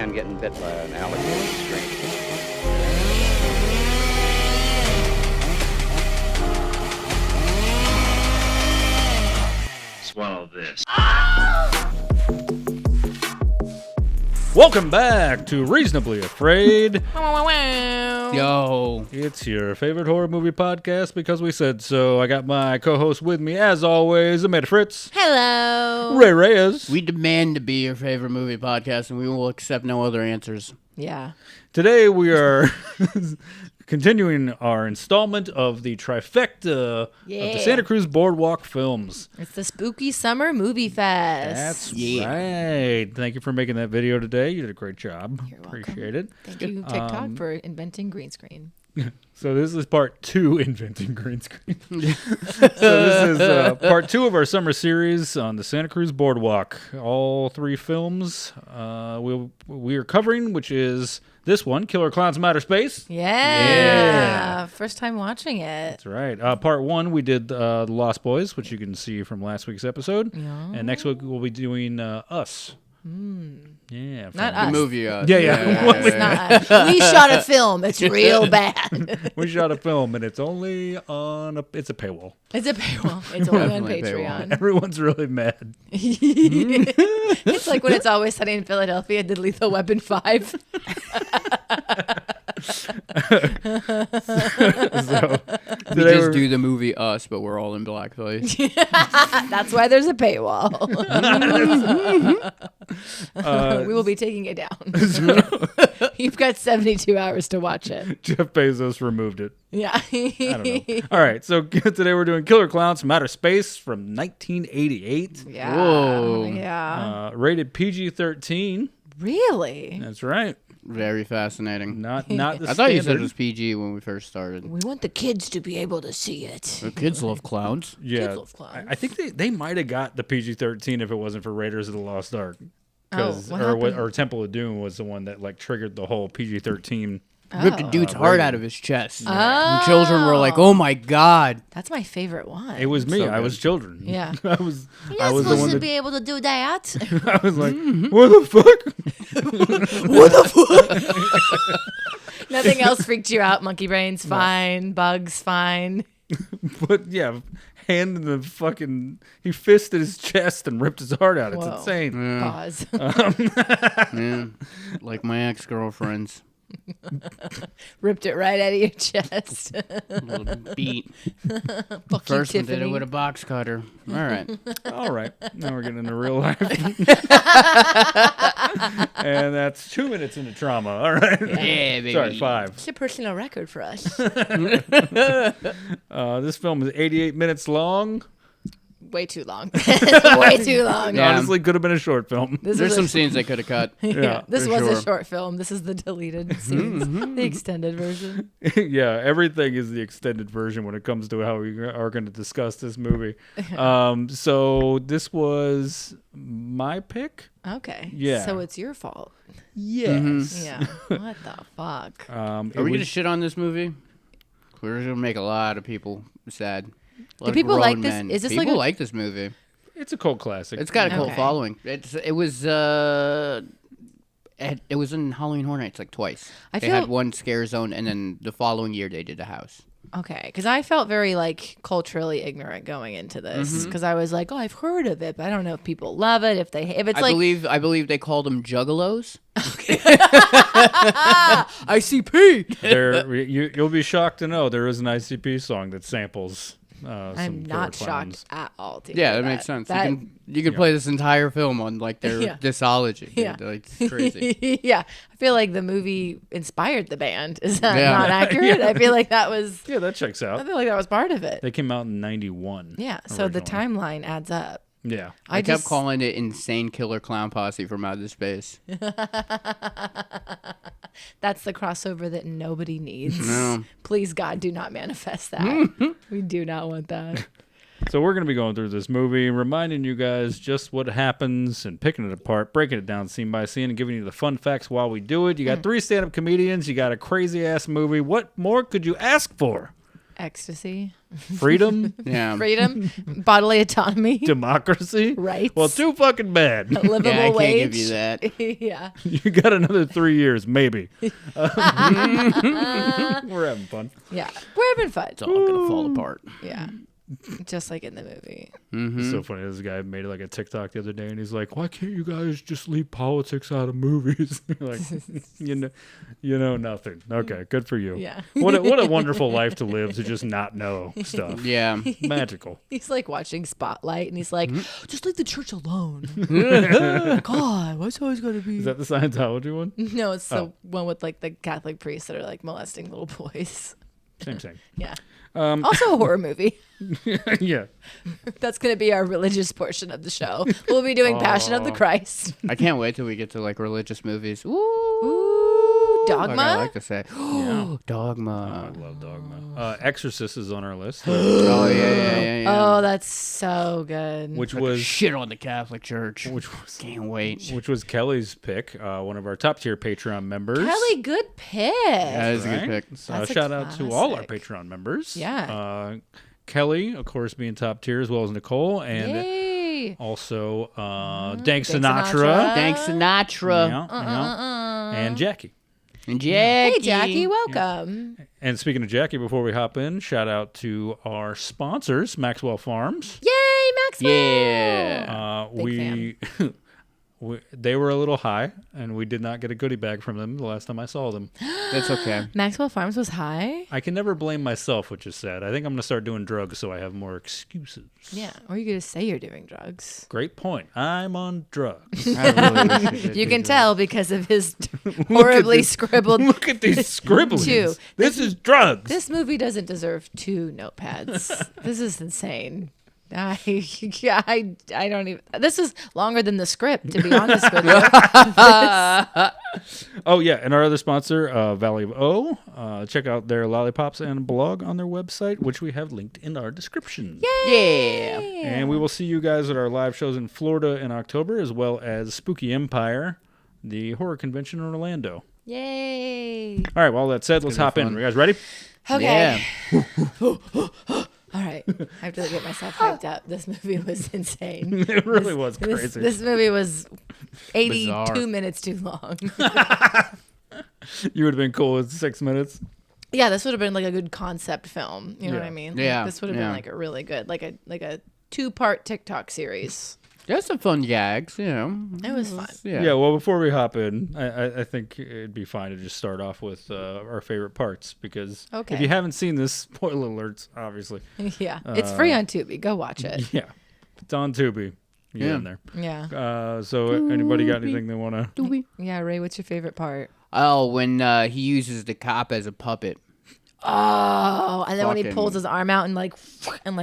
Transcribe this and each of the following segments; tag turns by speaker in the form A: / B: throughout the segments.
A: man getting bit by an alligator on the street.
B: Swallow this.
C: Welcome back to Reasonably Afraid.
D: Yo.
C: It's your favorite horror movie podcast because we said so. I got my co-host with me, as always, Amanda Fritz.
E: Hello.
C: Rey Reyes.
D: We demand to be your favorite movie podcast, and we will accept no other answers.
E: Yeah.
C: Today we are continuing our installment of the Trifecta of the Santa Cruz Boardwalk films.
E: It's the Spooky Summer Movie Fest.
C: That's right. Thank you for making that video today. You did a great job.
E: You're welcome.
C: Appreciate it.
E: Thank you, TikTok, for inventing green screen.
C: So this is part 2, inventing green screen. So this is part 2 of our summer series on the Santa Cruz Boardwalk. All 3 films we are covering, which is this one, Killer Klowns From Outerspace.
E: Yeah. First time watching it.
C: That's right. Part 1, we did The Lost Boys, which you can see from last week's episode.
E: Yeah.
C: And next week we'll be doing Us. Yeah.
E: Not
D: The
E: us.
D: movie.
C: Yeah.
E: It's not us. We shot a film. It's real bad.
C: We shot a film, and it's only on it's a paywall.
E: It's a paywall. It's only on
D: Definitely
E: Patreon.
C: Everyone's really mad.
E: It's like when It's Always Sunny in Philadelphia did Lethal Weapon 5.
C: So
D: We just do the movie Us, but we're all in blackface.
E: That's why there's a paywall. We will be taking it down. You've got 72 hours to watch it.
C: Jeff Bezos removed it.
E: Yeah.
C: I don't know. All right, so today we're doing Killer Klowns From Outer Space from 1988.
E: Yeah.
D: Whoa.
E: Yeah.
C: Rated PG-13.
E: Really?
C: That's right.
D: Very fascinating.
C: Not the
D: I thought you said it
C: standard.
D: was PG when we first started.
E: We want the kids to be able to see it.
D: The kids love clowns.
C: Yeah,
E: Kids love clowns.
C: I think they might have got the PG-13 if it wasn't for Raiders of the Lost Ark.
E: What happened?
C: Or Temple of Doom was the one that like triggered the whole PG-13.
D: Ripped a dude's heart out of his chest.
E: Oh.
D: And children were like, "Oh my god!"
E: That's my favorte one.
C: It was me.
D: So
C: I
D: good.
C: was children.
E: Yeah.
C: I was
E: You're
C: I
E: not
C: was the
E: supposed
C: one
E: to
C: that
E: be able to do that.
C: I was like, what the fuck?
E: What the fuck? Nothing else freaked you out. Monkey brains, fine. Bugs, fine.
C: But yeah, hand in the fucking he fisted his chest and ripped his heart out. It's
E: Whoa.
C: insane.
E: Pause.
D: Yeah. Like my ex-girlfriends.
E: Ripped it right out of your chest.
D: Little beat.
E: Fuck
D: First
E: you,
D: one did it
E: Tiffany.
D: with a box cutter. All right.
C: All right, now we're getting into real life. And that's 2 minutes into trauma. All right.
D: Yeah, baby.
C: Sorry, 5.
E: It's a personal record for us.
C: This film is 88 minutes long.
E: Way too long. Way too long.
D: Yeah.
C: Honestly, could have been a short film.
E: This
D: There's
E: was
D: some
E: a,
D: scenes they could have cut.
C: Yeah,
E: this
D: for
E: was a
D: sure.
E: short film. This is the deleted scenes, the extended version.
C: Yeah, everything is the extended version when it comes to how we are going to discuss this movie. So this was my pick.
E: Okay.
C: Yeah.
E: So it's your fault.
C: Yes.
E: Yeah. What the fuck?
D: Are we going to shit on this movie? We're going to make a lot of people sad.
E: Do people like this?
D: Men.
E: Is this
D: people
E: like a-
D: like this movie?
C: It's a cult classic.
D: It's got a cult
E: Okay.
D: following. It was in Halloween Horror Nights like twice.
E: I
D: They
E: feel-
D: had one scare zone, and then the following year they did a house.
E: Okay, because I felt very like culturally ignorant going into this because I was like, oh, I've heard of it, but I don't know if people love it. If it's
D: I
E: like
D: believe they called them juggalos.
E: ICP.
C: You'll be shocked to know there is an ICP song that samples.
E: I'm
C: some
E: not
C: Killer
E: shocked
C: Klowns.
E: at all. To
D: Yeah,
E: hear
D: that makes sense.
E: That-
D: You can play this entire film on like their
E: Yeah.
D: discology.
E: Yeah.
D: Like, it's crazy.
E: Yeah, I feel like the movie inspired the band. Is that
D: Yeah.
E: not accurate?
C: Yeah.
E: I feel like that was.
C: Yeah, that checks
E: I
C: out.
E: feel like that was part of it.
C: They came out in 91.
E: Yeah, so the
C: originally.
E: timeline adds up.
C: Yeah.
D: I kept calling it Insane Killer Clown Posse from Outer Space.
E: That's the crossover that nobody needs.
D: No.
E: Please, God, do not manifest that. We do not want that.
C: So we're going to be going through this movie, reminding you guys just what happens and picking it apart, breaking it down scene by scene, and giving you the fun facts while we do it. You got 3 stand-up comedians. You got a crazy-ass movie. What more could you ask for?
E: Ecstasy.
C: Freedom,
D: Yeah.
E: Freedom. Bodily autonomy.
C: democracy.
E: Rights.
C: Well, too fucking bad.
E: A livable
D: Yeah, I can't
E: wage.
D: give you that.
E: Yeah.
C: You got another 3 years, maybe. We're having fun.
E: Yeah. We're having fun.
D: It's all gonna fall apart.
E: Yeah. Just like in the movie.
C: It's so funny. This guy made like a TikTok the other day, and he's like, "Why can't you guys just leave politics out of movies?" Like, you know nothing. Okay, good for you.
E: Yeah.
C: What a wonderful life to live, to just not know stuff.
D: Yeah.
C: Magical.
E: He's like watching Spotlight and he's like, just leave the church alone. God, what's always going to be?
C: Is that the Scientology one?
E: No, it's the one with like the Catholic priests that are like molesting little boys.
C: Same.
E: Yeah. Also a horror movie.
C: Yeah.
E: That's going to be our religious portion of the show. We'll be doing Passion of the Christ.
D: I can't wait till we get to like religious movies. Ooh.
E: Ooh,
D: Like I
E: Dogma.
D: like to say.
C: I
D: Dogma.
C: love Dogma. Exorcist is on our list,
D: Oh yeah.
E: Oh, that's so good.
C: which
D: Like
C: was
D: shit on the Catholic Church. Can't wait.
C: which was Kelly's pick, one of our top tier Patreon members.
E: Kelly, good pick.
D: That is a
C: Right?
D: good pick.
C: So
E: That's a
C: shout out to all our
E: classic.
C: Patreon members.
E: Yeah.
C: Kelly, of course, being top tier, as well as Nicole, and
E: Yay.
C: also Dank
E: Dank
C: Sinatra.
E: Sinatra.
D: Thanks, Sinatra.
C: Yeah. And Jackie.
D: And Jackie.
E: Hey, Jackie, welcome.
C: And speaking of Jackie, before we hop in, shout out to our sponsors, Maxwell Farms.
E: Yay, Maxwell.
D: Yeah.
C: We they were a little high, and we did not get a goodie bag from them the last time I saw them.
D: That's okay.
E: Maxwell Farms was high?
C: I can never blame myself, which is sad. I think I'm going to start doing drugs so I have more excuses.
E: Yeah. Or you could just say you're doing drugs.
C: Great point. I'm on drugs.
D: I really wish did
E: You can
D: that.
E: tell because of his horribly scribbled.
C: Look at these scribblings.
E: Two.
C: This is drugs.
E: This movie doesn't deserve 2 notepads. This is insane. I don't even. This is longer than the script, to be honest with you.
C: Oh, yeah. And our other sponsor, Valley of O. Check out their lollipops and blog on their website, which we have linked in our description.
D: Yeah.
C: And we will see you guys at our live shows in Florida in October, as well as Spooky Empire, the horror convention in Orlando.
E: Yay.
C: All right. Well, that said, let's hop in.
D: fun.
C: You guys ready?
E: Okay.
D: Yeah.
E: All right. I have to get myself hyped up. This movie was insane.
C: It really was crazy.
E: This movie was 82
D: Bizarre.
E: minutes too long.
C: You would have been cool with 6 minutes.
E: Yeah, this would have been like a good concept film. You know what
C: Yeah.
E: I mean?
D: Yeah,
E: Like, this would have
D: yeah.
E: been like a really good, like a 2-part TikTok series.
D: There's some fun gags, you know.
E: It was fun.
C: Yeah. Well, before we hop in, I think it'd be fine to just start off with our favorite parts, because
E: Okay.
C: if you haven't seen this, spoiler alerts, obviously.
E: Yeah. It's free on Tubi. Go watch it.
C: Yeah. It's on Tubi. Get
D: Yeah.
C: in there.
E: Yeah.
C: So anybody got anything they want to...
E: Yeah, Ray, what's your favorite part?
D: Oh, when he uses the cop as a puppet.
E: Oh, and then when he
D: Fucking-
E: pulls his arm out and like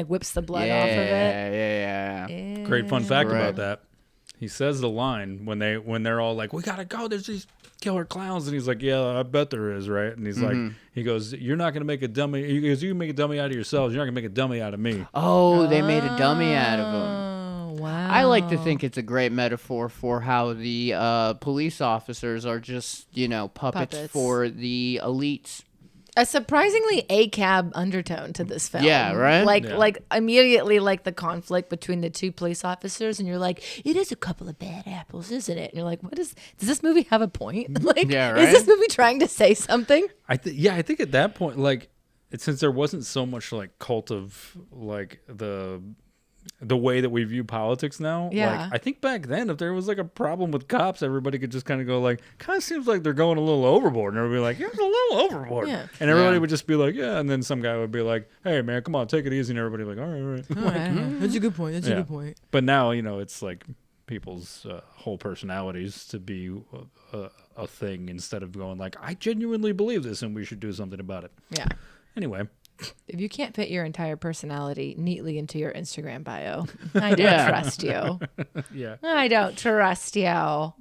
E: whips the blood off of it.
D: Yeah.
C: Great fun fact
D: Right.
C: about that. He says the line when they're all like, "We gotta go. There's these killer clowns," and he's like, "Yeah, I bet there is, right?" And he's like, he goes, "You're not gonna make a dummy. He goes, you can make a dummy out of yourselves. You're not gonna make a dummy out of me."
D: Oh, they made a dummy out of him.
E: Oh, wow.
D: I like to think it's a great metaphor for how the police officers are just, puppets
E: Puppets.
D: for the elites.
E: a surprisingly ACAB undertone to this film.
D: Yeah, right?
C: Yeah.
E: Like immediately like the conflict between the 2 police officers, and you're like, it is a couple of bad apples, isn't it? And you're like, does this movie have a point? Like,
D: Yeah,
E: is this
D: right?
E: movie trying to say something?
C: I think at that point, like, since there wasn't so much like cult of like the way that we view politics now,
E: Yeah.
C: like I think back then, if there was like a problem with cops, everybody could just kind of go like, kind of seems like they're going a little overboard, and everybody like, yeah, it's a little overboard,
E: Yeah.
C: and everybody
D: Yeah.
C: would just be like, yeah, and then some guy would be like, hey man, come on, take it easy, and everybody would be like, all right.
E: That's a good point. That's
C: Yeah.
E: a good point.
C: But now, it's like people's whole personalities to be a thing, instead of going like, I genuinely believe this and we should do something about it.
E: Yeah.
C: Anyway,
E: If you can't fit your entire personality neatly into your Instagram bio, I don't
D: Yeah.
E: trust you.
C: yeah.
E: I don't trust you.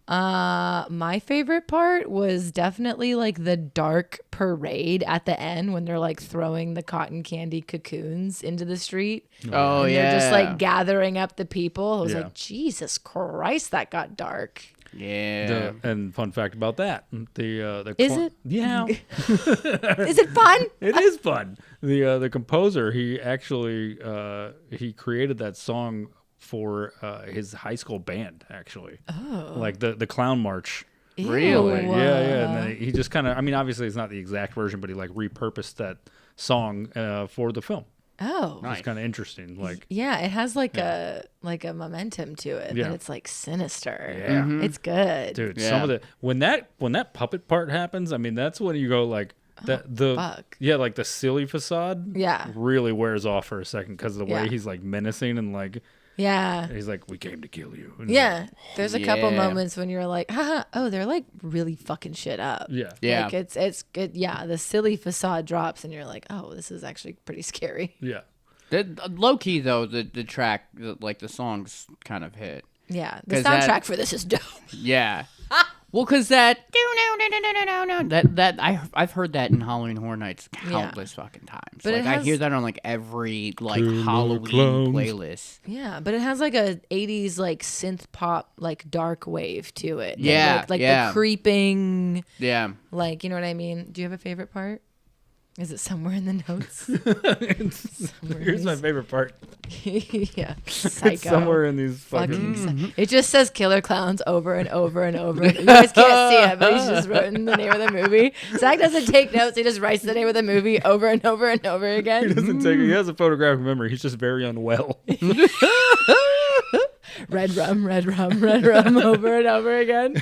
E: My favorite part was definitely like the dark parade at the end when they're like throwing the cotton candy cocoons into the street.
D: Oh,
E: And
D: yeah.
E: they're just like gathering up the people. I was
C: Yeah.
E: like, Jesus Christ, that got dark.
D: Yeah.
C: And fun fact about that,
E: Is it?
C: Yeah,
E: Is it fun?
C: it is fun. The composer, he actually he created that song for his high school band, actually.
E: Oh.
C: Like the clown march.
D: Really?
E: Ew.
C: Yeah. And then he just kind of, I mean, obviously it's not the exact version, but he like repurposed that song for the film.
E: Oh.
D: Nice.
C: It's kind of interesting. Like,
E: Yeah, it has like a momentum to it,
C: Yeah.
E: and it's like sinister.
C: Yeah.
D: Mhm.
E: It's good.
C: dude,
D: Yeah.
C: some of the when that puppet part happens, I mean, that's when you go like the
E: fuck.
C: yeah, like the silly facade.
E: Yeah.
C: really wears off for a second because of the way
E: Yeah.
C: he's like menacing and like
E: Yeah.
C: he's like, we came to kill you. And he's
E: Yeah. There's a couple
D: Yeah.
E: moments when you're like, haha, oh, they're like really fucking shit up.
C: like, yeah,
D: Yeah.
E: Like it's good. Yeah. The silly facade drops and you're like, oh, this is actually pretty scary.
C: yeah.
D: Low key though, the track, like the songs kind of hit.
E: Yeah. The
D: 'Cause that-
E: soundtrack for this is dope.
D: Yeah. Well, cause that I've heard that in Halloween Horror Nights countless fucking times.
E: But
D: Like
E: it
D: I
E: has-
D: hear that on like every like
C: Killer
D: Halloween
C: Klowns.
D: playlist.
E: Yeah, but it has like a 80s like synth pop like dark wave to it.
D: Yeah,
E: Like
D: yeah.
E: the creeping,
D: Yeah.
E: like, you know what I mean? Do you have a favorite part? Is it somewhere in the notes?
C: Here's my favorite part.
E: Yeah. Psycho.
C: It's somewhere in these
E: Fucking
C: fucking.
E: It just says Killer Klowns over and over and over. You guys can't see it, but he's just written the name of the movie. Zach doesn't take notes. He just writes the name of the movie over and over and over
C: He
E: again.
C: doesn't take. He has a photographic memory. He's just very unwell.
E: Red rum, over and over again.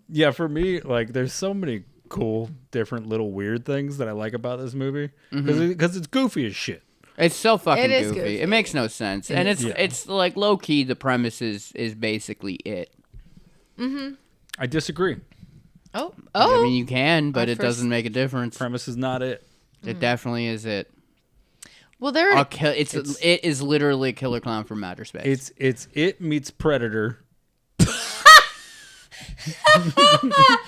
C: Yeah, for me, like, there's so many cool, different little weird things that I like about this movie because it's goofy as shit.
D: It's so fucking
E: It is
D: goofy.
E: goofy.
D: It makes no sense. And it's like low key the premise is basically it.
C: I disagree.
E: Oh.
D: I mean you can, but
E: Our
D: it
E: first-
D: doesn't make a difference.
C: Premise is not it.
D: It definitely is it.
E: Well, there are.
D: It is literally a Killer Clown from Outer Space.
C: It's it meets Predator.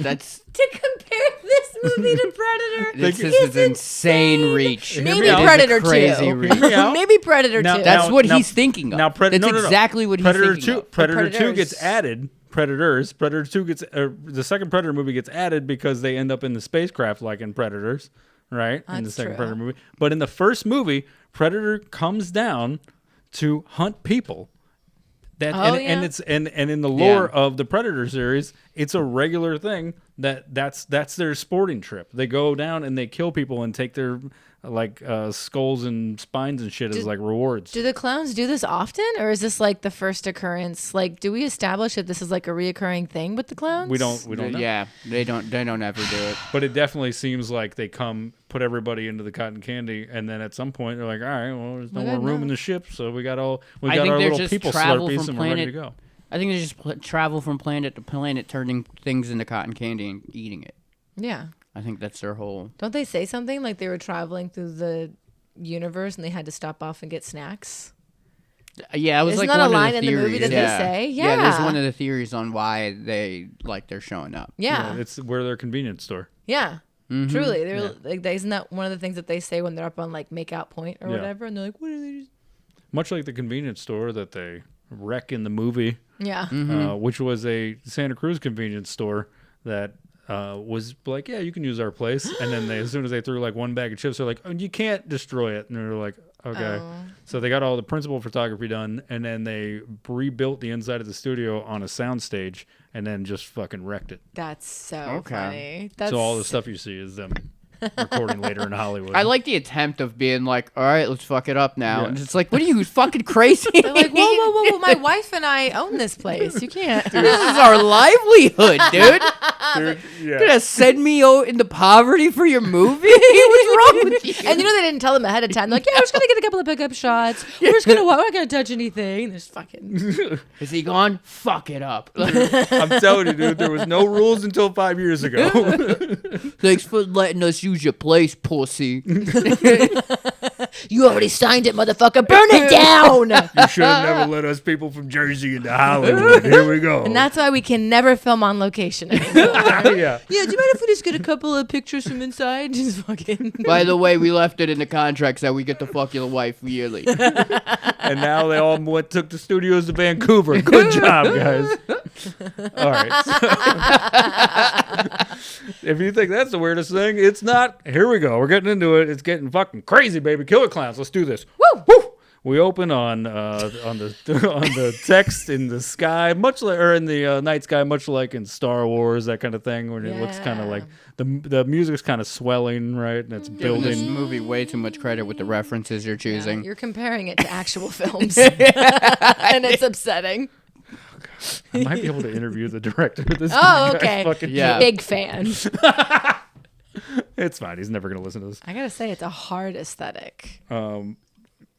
D: That's
E: To compare this movie to Predator.
D: this is an insane reach.
E: Maybe
D: It is a
E: Predator 2.
D: crazy reach.
C: me out.
E: Maybe Predator
C: Now-
E: 2.
D: That's what
C: now-
D: he's thinking of.
C: Now,
D: That's exactly what
C: Predator
D: he's thinking
C: 2,
D: of.
C: Predator 2
E: Predators.
C: gets added. Predators. Predator 2 gets the second Predator movie gets added because they end up in the spacecraft like in Predators, right? In the
E: That's
C: second
E: true.
C: Predator movie. But in the first movie, Predator comes down to hunt people. That
E: Oh,
C: and
E: yeah.
C: it's and in the lore
D: Yeah.
C: of the Predator series, it's a regular thing that's their sporting trip. They go down and they kill people and take their like skulls and spines and shit as like rewards.
E: Do the clowns do this often, or is this like the first occurrence? Like, do we establish that this is like a reoccurring thing with the clowns?
C: We don't know.
D: Yeah, they don't ever do it.
C: But it definitely seems like they come, put everybody into the cotton candy, and then at some point they're like, all right, well, there's no
E: We
C: more
E: got
C: room
E: enough.
C: in the ship, so we got
D: I
C: our
D: think they're
C: little
D: just
C: people
D: travel
C: Slurpees
D: from
C: and we're ready to
D: planet-
C: go.
D: I think they just travel from planet to planet, turning things into cotton candy and eating it.
E: Yeah.
D: I think that's their whole.
E: Don't they say something like they were traveling through the universe and they had to stop off and get snacks?
D: Yeah, it was
E: Isn't
D: like
E: that a
D: one
E: line
D: of the
E: in the
D: theories.
E: movie that they
D: yeah.
E: say?
D: Yeah, there's
E: Yeah.
D: one of the theories on why they're showing up.
E: Yeah.
C: It's where their convenience store.
E: Yeah.
D: Mm-hmm.
E: Truly. They're like, isn't that one of the things that they say when they're up on like Make Out Point or
C: Yeah.
E: whatever? And they're like, what are they?
C: Much like the convenience store that they wreck in the movie,
E: Yeah.
C: which was a Santa Cruz convenience store that was like, yeah, you can use our place. And then as soon as they threw like one bag of chips, they're like, oh, you can't destroy it. And they're like, okay.
E: Oh.
C: So they got all the principal photography done, and then they rebuilt the inside of the studio on a soundstage, and then just fucking wrecked it.
E: That's so
D: Okay.
E: funny. That's
C: So all the stuff you see is them recording later in Hollywood.
D: I like the attempt of being like, all right, let's fuck it up now.
C: Yeah.
D: And it's like, what are you, fucking crazy?
E: They're like, whoa. My wife and I own this place. You can't.
D: This is our livelihood, dude.
C: Dude,
D: You're gonna send me into poverty for your movie? What's wrong with you?
E: And you know they didn't tell them ahead of time. They're like, yeah, we're just gonna get a couple of pickup shots. We're just gonna we're not gonna touch anything. There's fucking.
D: Is he gone? Fuck it up.
C: I'm telling you, dude, there was no rules until 5 years ago.
D: Thanks for letting us use your place, pussy.
E: You already signed it, motherfucker. Burn it down.
C: You should have never let us people from Jersey into Hollywood. Here we go.
E: And that's why we can never film on location anymore.
C: yeah.
E: Yeah, do you mind if we just get a couple of pictures from inside? Just fucking.
D: By the way, we left it in the contracts that we get to fuck your wife yearly.
C: And now they all took the studios to Vancouver. Good job, guys. All right. If you think that's the weirdest thing, it's not. Here we go. We're getting into it. It's getting fucking crazy, baby. Killer Klowns. Let's do this.
E: Woo!
C: Woo! We open on the text in the sky, much like, or in the night sky, much like in Star Wars, that kind of thing, where it looks kind of like the music's kind of swelling, right, and it's
D: Giving this
C: building.
D: movie way too much credit with the references you're choosing.
E: You're comparing it to actual films, and it's upsetting.
C: I might be able to interview the director of this.
E: Oh, okay.
D: Yeah.
E: Big fan.
C: It's fine. He's never gonna listen to this.
E: I gotta say, it's a hard aesthetic.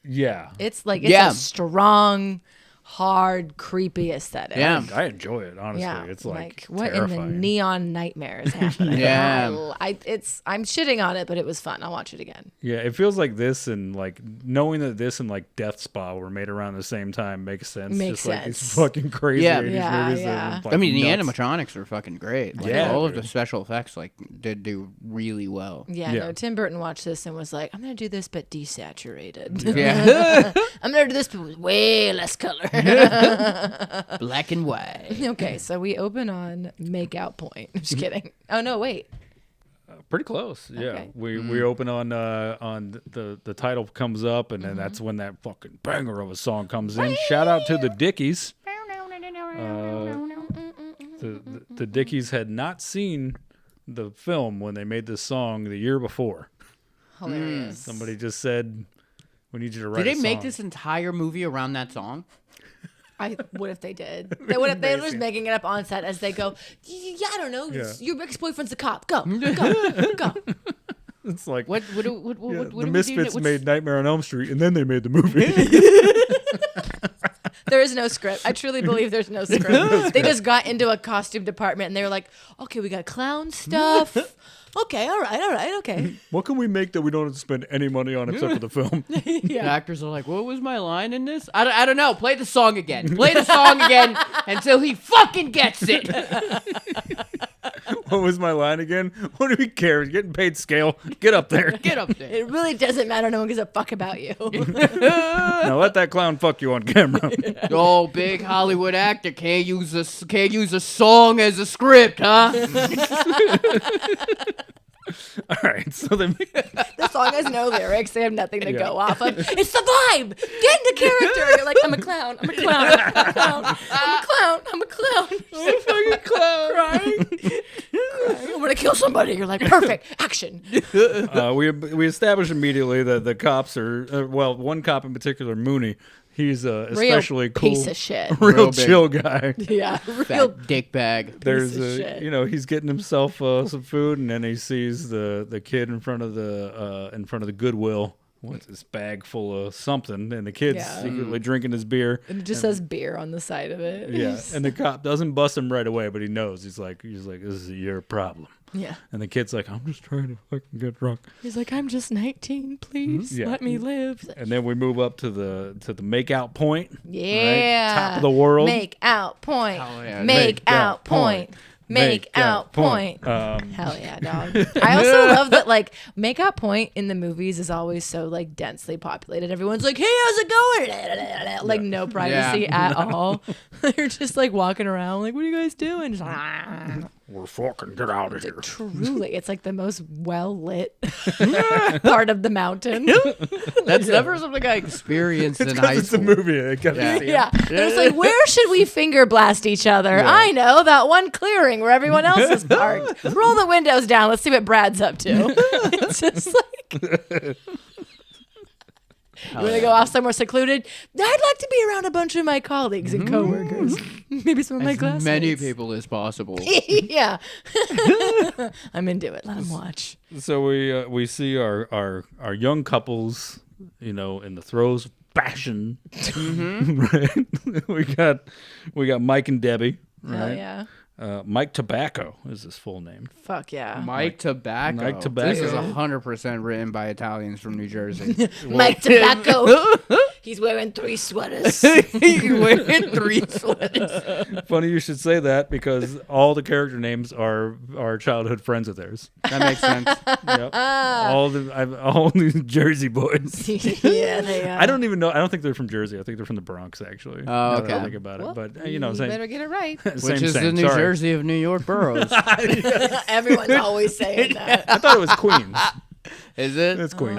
C: Yeah.
E: It's like a strong, hard, creepy aesthetic.
D: Yeah.
C: I enjoy it, honestly.
E: Yeah,
C: It's like
E: what
C: terrifying.
E: in the neon nightmare is happening?
D: Yeah.
E: I'm shitting on it, but it was fun. I'll watch it again.
C: Yeah, it feels like this, and like knowing that this and like Death Spa were made around the same time makes sense.
E: Makes
C: Just like these
E: sense.
C: fucking crazy
D: Yeah.
C: 80s
E: Yeah,
C: movies.
E: yeah.
C: That are, like,
D: I mean, the
C: nuts.
D: animatronics are fucking great. Like,
C: Yeah,
D: all of
C: dude.
D: the special effects did do really well.
E: Yeah,
C: Yeah.
E: no, Tim Burton watched this and was like, I'm going to do this, but desaturated.
D: Yeah.
E: I'm going to do this, but with way less color.
D: Black and white.
E: Okay, so we open on Make Out Point. Just kidding. Oh, no, wait.
C: Pretty close. Yeah,
E: Okay.
C: we open on the title comes up, and then that's when that fucking banger of a song comes in. Shout out to the Dickies. The Dickies had not seen the film when they made this song the year before.
E: Hilarious.
C: Somebody just said, "We need you to write."
D: Did
C: a
D: they make
C: song."
D: this entire movie around that song?
E: What if they did? They would have. They were just making it up on set as they go. Yeah, I don't know.
C: Yeah.
E: Your ex-boyfriend's a cop. Go, go.
C: It's like
D: What
C: yeah,
D: do we
C: the
D: do?
C: Misfits
D: What's-
C: made Nightmare on Elm Street, and then they made the movie.
E: There is no script. I truly believe there's no script. They just got into a costume department and they were like, okay, we got clown stuff. Okay, all right, okay.
C: What can we make that we don't have to spend any money on except for the film?
D: The actors are like, what was my line in this? I don't know. Play the song again. Play the song again until he fucking gets it.
C: What was my line again? What do we care? He's getting paid scale. Get up there.
D: Get up there.
E: It really doesn't matter. No one gives a fuck about you.
C: Now let that clown fuck you on camera.
D: Oh, big Hollywood actor can't use a song as a script, huh?
C: All right, so they make
E: The song has no lyrics. They have nothing to
C: Yeah.
E: go off of. It's the vibe. Get into character. You're like, I'm a clown. I'm a clown. I'm a clown. I'm a clown. I'm a clown. I'm a fucking clown. Crying. I'm gonna kill somebody. You're like, perfect. Action.
C: we establish immediately that the cops are one cop in particular, Mooney. He's especially
E: Real
C: cool,
E: piece of shit.
C: real
D: Real big.
C: chill guy.
E: Yeah. Real.
D: Fat dick bag.
C: There's
E: of shit.
C: he's getting himself some food, and then he sees the kid in front of the Goodwill with his bag full of something, and the kid's
E: Yeah.
C: secretly drinking his beer.
E: And it just says beer on the side of it.
C: Yeah, and the cop doesn't bust him right away, but he knows. He's like, this is your problem.
E: Yeah.
C: And the kid's like, I'm just trying to fucking get drunk.
E: He's like, I'm just 19. Please
C: Yeah.
E: let me live.
C: And then we move up to the make out point.
E: Yeah.
C: Top of the world.
E: Make out point.
D: Hell yeah.
E: Make out point. Make out point. Hell yeah, dog. I also love that, like, Make Out Point in the movies is always so, like, densely populated. Everyone's like, hey, how's it going? Like, no privacy at all. They're just, like, walking around, like, what are you guys doing? Just,
C: We're fucking get out of here.
E: truly, it's, like, the most well-lit part of the mountain.
D: That's never something I experienced in high
C: It's a
D: school.
C: movie. I gotta
D: Yeah.
C: see it.
E: Yeah. And it's like, where should we finger blast each other? I know, that one clearing where everyone else is parked. Roll the windows down. Let's see what Brad's up to. It's just like, you want to go off somewhere secluded? I'd like to be around a bunch of my colleagues and coworkers. Maybe some of my
D: As
E: classmates.
D: many people as possible.
E: Yeah. I'm into it. Let them watch.
C: So we see our young couples, in the throes of passion. Right? we got Mike and Debbie. Right?
E: Hell yeah.
C: Mike Tobacco is his full name.
E: Fuck yeah.
D: Mike Tobacco.
C: Mike Tobacco.
D: This is 100% written by Italians from New Jersey.
E: Mike Tobacco. He's wearing 3 sweaters.
D: He's wearing 3 sweaters.
C: Funny you should say that because all the character names are childhood friends of theirs.
D: That makes sense.
C: Yep. all the Jersey boys.
E: Yeah, they are.
C: I don't even know. I don't think they're from Jersey. I think they're from the Bronx, actually.
D: Oh,
C: now that I
D: okay.
C: think about it,
E: Well,
C: but
E: you better get it right.
D: Which is the New
C: Sorry.
D: Jersey of New York boroughs.
E: Everyone's always saying that.
C: I thought it was Queens.
D: Is it?
C: It's Queens.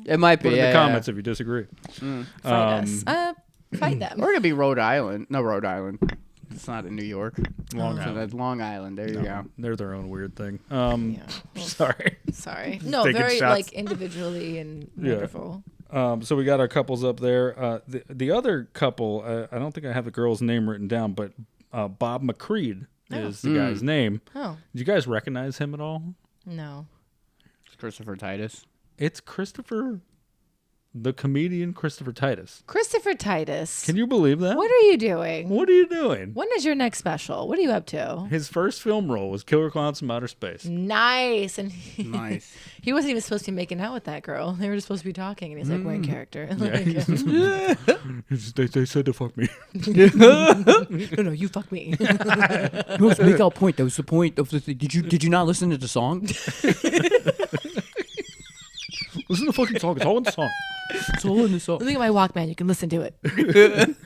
D: It might be.
C: Put in the
D: yeah,
C: comments if you disagree.
E: Fight us. Fight them.
D: Or it could be Rhode Island. No, Rhode Island. It's not in New York.
C: Long
D: So
C: Island.
D: that's Long Island. There you go.
C: They're their own weird thing.
E: Yeah.
C: Sorry.
E: Sorry. No,
C: Taking
E: very
C: shots.
E: like individually and wonderful.
C: So we got our couples up there. The other couple, I don't think I have the girl's name written down, but Bob McCreed is the guy's name.
E: Oh,
C: Did you guys recognize him at all?
E: no.
D: It's Christopher Titus.
C: It's the comedian Christopher Titus.
E: Christopher Titus.
C: Can you believe that?
E: What are you doing?
C: What are you doing?
E: When is your next special? What are you up to?
C: His first film role was Killer Klowns From Outer Space.
E: Nice. And
D: Nice.
E: he wasn't even supposed to be making out with that girl. They were just supposed to be talking, and he's like, we're in character. Like,
C: They said to fuck me.
E: no, you fuck me.
D: No, it's make out point. That was the point of the thing. Did you not listen to the song?
C: Listen to the fucking song. It's all in the song.
D: It's all in the song.
E: Look at my Walkman. You can listen to it.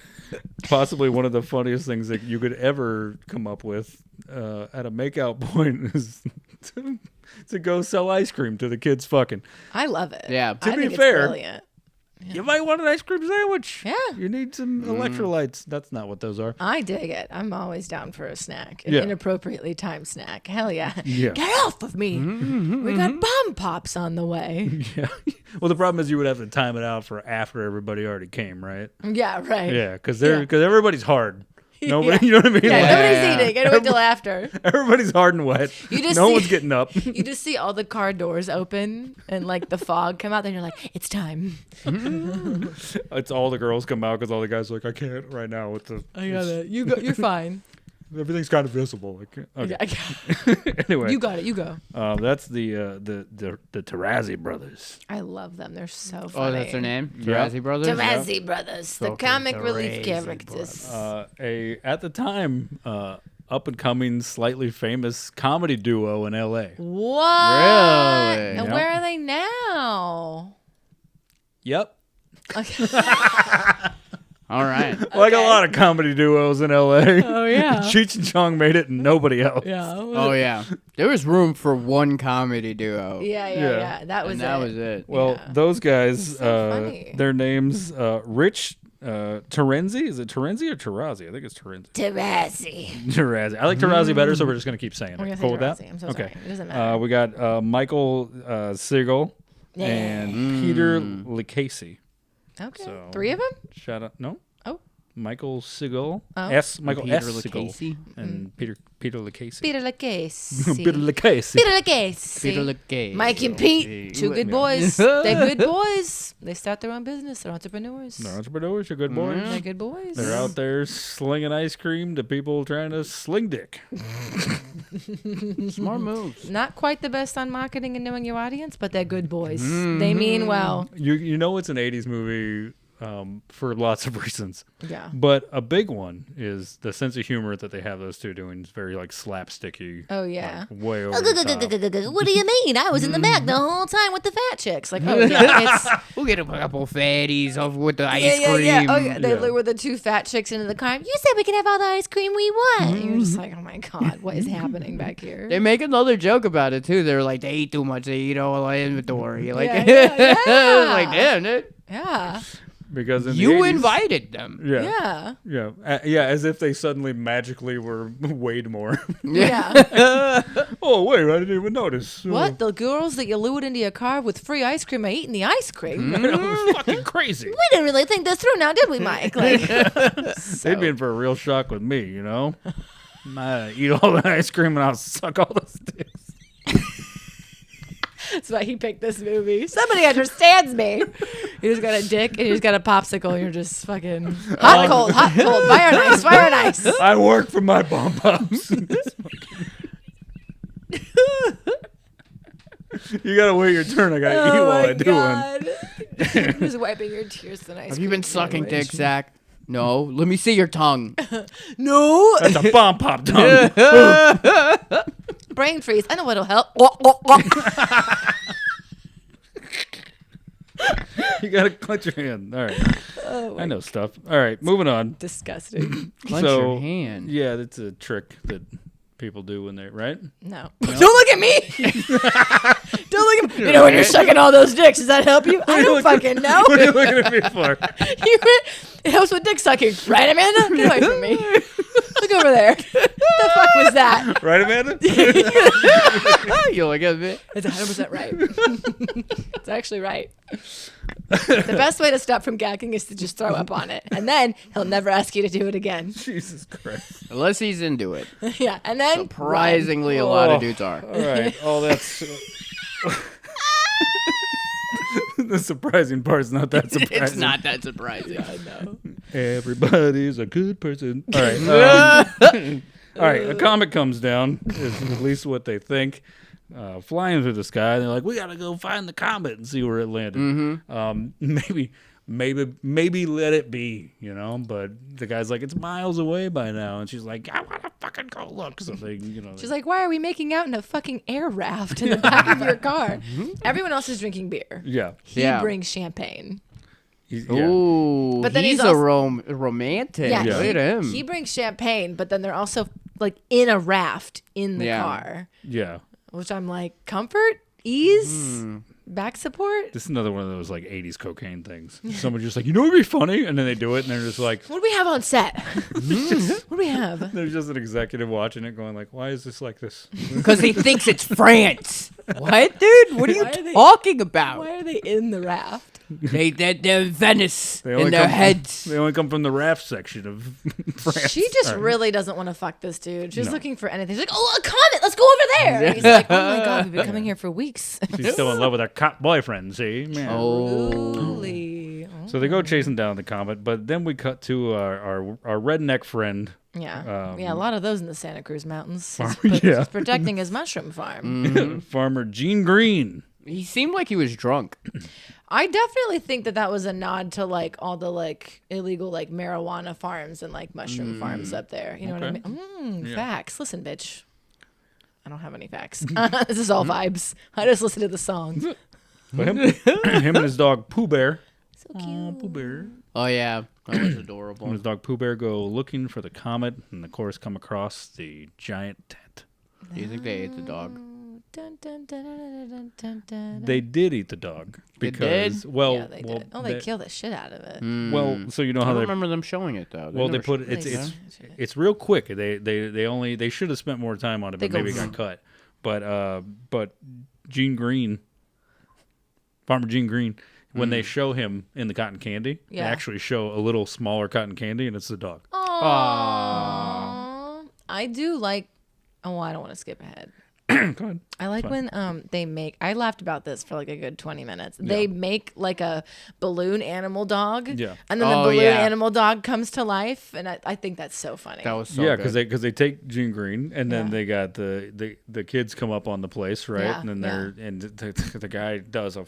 C: Possibly one of the funniest things that you could ever come up with at a makeout point is to go sell ice cream to the kids fucking.
E: I love it.
D: Yeah.
E: I
C: To be
E: think it's
C: fair,
E: brilliant.
C: You might want an ice cream sandwich.
E: Yeah.
C: You need some electrolytes. That's not what those are.
E: I dig it. I'm always down for a snack. An
C: Yeah.
E: inappropriately timed snack. Hell yeah.
C: Yeah.
E: Get off of me. We got bomb pops on the way.
C: Yeah. Well, the problem is you would have to time it out for after everybody already came, right?
E: Yeah, right.
C: Yeah, because everybody's hard. Nobody,
E: Yeah.
C: you know what I mean?
E: Yeah,
C: Like,
E: nobody's eating. Gotta wait till after.
C: everybody's hard and wet.
E: You just
C: no
E: see-
C: one's getting up.
E: You just see all the car doors open and like the fog come out. Then you're like, it's time.
C: It's all the girls come out because all the guys are like, I can't right now with the.
E: I got it. You go. You're fine.
C: Everything's kind of visible. I can't. Okay.
E: I got
C: Anyway,
E: You got it. You go.
C: that's the Tarazzi brothers.
E: I love them. They're so funny.
D: Oh, that's their name?
C: Yeah.
D: Tarazzi Brothers?
E: Tarazzi Brothers, the
D: Fucking
E: comic relief
D: Tarazzi
E: characters.
C: At the time, up and coming, slightly famous comedy duo in L.A.
E: What?
D: Really?
E: And
C: Yeah.
E: where are they now?
C: Yep.
D: All right.
C: Like a lot of comedy duos in L.A.
E: Oh yeah.
C: Cheech and Chong made it, and nobody else.
E: Yeah.
D: Oh, yeah. There was room for one comedy duo.
E: Yeah.
C: Yeah.
E: That was
D: And
E: it.
D: that was it.
C: Well,
E: Yeah.
C: those guys,
E: So funny.
C: their names, Rich Terenzi. Is it Terenzi or Tarazi? I think it's Terenzi.
E: Tarazzi.
C: Tarazi. I like Tarazi better, so we're just gonna keep saying
E: We're
C: it.
E: gonna
C: Cool
E: say
C: with that?
E: Tarazzi. I'm so
C: Okay.
E: sorry. It doesn't matter.
C: We got Michael Sigel
E: Yeah.
C: and Peter Licasey.
E: Okay.
C: so-
E: 3 of them?
C: Shout out, no.
E: Oh.
C: Michael Sigel.
E: Oh.
C: Michael
D: Peter
C: S. Sigel.
D: Licasey?
C: And Peter Licasey.
E: Peter Licasey.
C: Peter Licasey.
E: Peter Licasey.
D: Peter Licasey.
E: Mike and Pete, two good boys. They're good boys. They start their own business. They're entrepreneurs.
C: They're entrepreneurs. You're good boys.
E: They're good boys.
C: They're out there slinging ice cream to people trying to sling dick.
D: Smart moves.
E: Not quite the best on marketing and knowing your audience, but they're good boys. They mean well.
C: You know it's an 80s movie for lots of reasons.
E: Yeah.
C: But a big one is the sense of humor that they have those two doing is very like slapsticky.
E: Oh, yeah.
C: Like, way over the top.
E: What do you mean? I was in the back the whole time with the fat chicks. Like, oh, yeah, it's...
D: We'll get a couple fatties over with the ice
E: Yeah,
D: cream.
E: yeah, yeah. Oh, yeah. They
C: Yeah.
E: lure the 2 fat chicks into the car. You said we can have all the ice cream we want. And you're just like, oh, my God, what is happening back here?
D: They make another joke about it too. They're like, they eat too much. They eat all the inventory. Like,
E: yeah.
D: like damn it.
E: Yeah.
C: Because in
D: You
C: the 80s,
D: invited them.
C: Yeah.
E: Yeah.
C: Yeah, as if they suddenly magically were weighed more.
E: Yeah.
C: Oh, wait, I didn't even notice.
E: What? The girls that you lured into your car with free ice cream are eating the ice cream?
C: That was fucking crazy.
E: We didn't really think this through now, did we, Mike? Like,
C: They'd be in for a real shock with me, you know? I eat all the ice cream and I'll suck all those dicks.
E: that's why he picked this movie. Somebody understands me. You just got a dick and you just got a popsicle and you're just fucking hot, cold, fire and ice, fire and ice.
C: I work for my bomb pops. You gotta wait your turn. I gotta eat while I do one.
E: Who's wiping your tears tonight?
D: Have you been sucking dick, Zach? No. Let me see your tongue.
E: No.
C: That's a bomb pop tongue.
E: Brain freeze. I know what'll help.
C: You gotta clench your hand. All right.
E: Oh,
C: I know stuff. All right, moving on.
E: disgusting.
D: Clench your hand.
C: Yeah, that's a trick that people do when they right.
E: No. Don't look at me. Don't look at me. You know when you're sucking all those dicks, does that help you? I don't fucking know.
C: What are you looking at me for?
E: It helps with dick sucking, right, Amanda? Get away from me. Look over there. The fuck was that?
C: Right, Amanda?
D: You look at me.
E: It's 100% right. It's actually right. The best way to stop from gagging is to just throw up on it. And then he'll never ask you to do it again.
C: Jesus Christ.
D: Unless he's into it.
E: Yeah, and then
D: Surprisingly, a lot of dudes are.
C: All right. Oh, that's... The surprising part's not that surprising.
D: It's not that surprising.
E: I know.
C: Everybody's a good person. All right. All right. A comet comes down, is at least what they think, flying through the sky. They're like, we got to go find the comet and see where it landed. Maybe let it be, you know. But the guy's like, it's miles away by now. And she's like, I want to fucking go look. So they, you know.
E: She's like, why are we making out in a fucking air raft in the back of your car? Everyone else is drinking beer.
C: Yeah.
E: He brings champagne.
C: Yeah.
D: Ooh,
E: But then
D: he's
E: he's
D: a
E: also-
D: romantic.
E: Yeah,
D: Look at him.
E: He brings champagne, but then they're also like in a raft in the car,
C: Yeah.
E: which I'm like, comfort, ease, back support.
C: This is another one of those like 80s cocaine things. Someone's just like, you know what would be funny? And then they do it and they're just like,
E: What do we have on set? What do we have?
C: there's just an executive watching it going like, why is this like this?
D: Because he thinks it's France. What, dude? What are
E: Why are
D: you
E: they-
D: talking about?
E: Why are they in the raft?
D: They're Venice
C: They only
D: in their
C: come-
D: heads.
C: They only come from the raft section of France.
E: She just
C: All right.
E: really doesn't want to fuck this dude. She's
C: No.
E: looking for anything. She's like, oh, a comet. Let's go over there. And he's like, oh my God, we've been coming here for weeks.
C: She's still in love with her cop boyfriend, see? Man.
E: Truly.
C: So they go chasing down the comet, but then we cut to our redneck friend.
E: Yeah. Yeah, a lot of those in the Santa Cruz Mountains. He's,
C: yeah.
E: he's protecting his mushroom farm.
C: Farmer Gene Green.
D: He seemed like he was drunk.
E: I definitely think that was a nod to like all the like illegal like marijuana farms and like mushroom farms up there. You know what I
C: Okay.
E: mean?
C: Yeah.
E: Facts. Listen, bitch. I don't have any facts. This is all vibes. I just listen to the song.
C: But him and his dog Pooh Bear.
E: So cute.
C: Pooh Bear.
D: Oh, yeah. That was
C: And
D: adorable.
C: his dog Pooh Bear go looking for the comet and of course come across the giant tent.
D: Do you think they ate the dog?
E: Dun, dun, dun, dun, dun, dun, dun.
C: They did eat the dog
D: They
C: because
D: did?
C: well,
E: Yeah, they
C: well,
E: did. Oh, they killed the shit out of it.
C: well, so you know
D: I
C: how
D: don't
C: they
D: remember them showing it, though.
C: well they
D: never
C: put
D: showed
C: it's
E: They
C: it's
E: did.
C: it's real quick. They should have spent more time on it,
E: They
C: but
E: go
C: maybe it got
E: vroom.
C: cut. But Gene Green, Farmer Gene Green, when they show him in the cotton candy, they
E: Yeah.
C: actually show a little smaller cotton candy, and it's the dog.
E: Aww. I do like. Oh, I don't want to skip ahead.
C: Go ahead.
E: I like when they make. I laughed about this for like a good 20 minutes. They make like a balloon animal dog.
C: Yeah.
E: And then the
D: Oh,
E: balloon
D: yeah.
E: animal dog comes to life, and I think that's so funny.
D: That was so
C: Yeah,
D: good.
C: because they take Gene Green, and then
E: Yeah.
C: they got the kids come up on the place, right?
E: Yeah,
C: And then the guy does a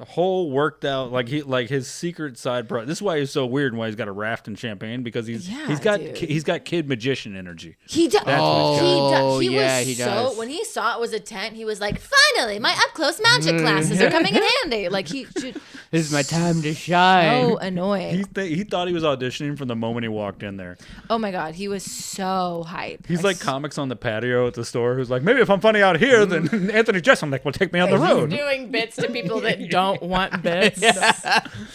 C: whole worked out like his secret side pro. This is why he's so weird. And why he's got a raft and champagne because
E: Yeah, dude.
C: he's got kid magician energy.
E: He does.
C: That's what he's got.
E: He
D: yeah,
E: was
D: he
E: so.
D: does.
E: When he saw it was a tent, he was like, "Finally, my up close magic classes are coming in handy." Like
D: This is my time to shine.
E: so annoying.
C: He thought he was auditioning from the moment he walked in there.
E: Oh my god, he was so hype.
C: He's like comics on the patio at the store who's like, maybe if I'm funny out here, then Anthony Jeselnik will take me on the road.
E: doing bits to people that don't want bits.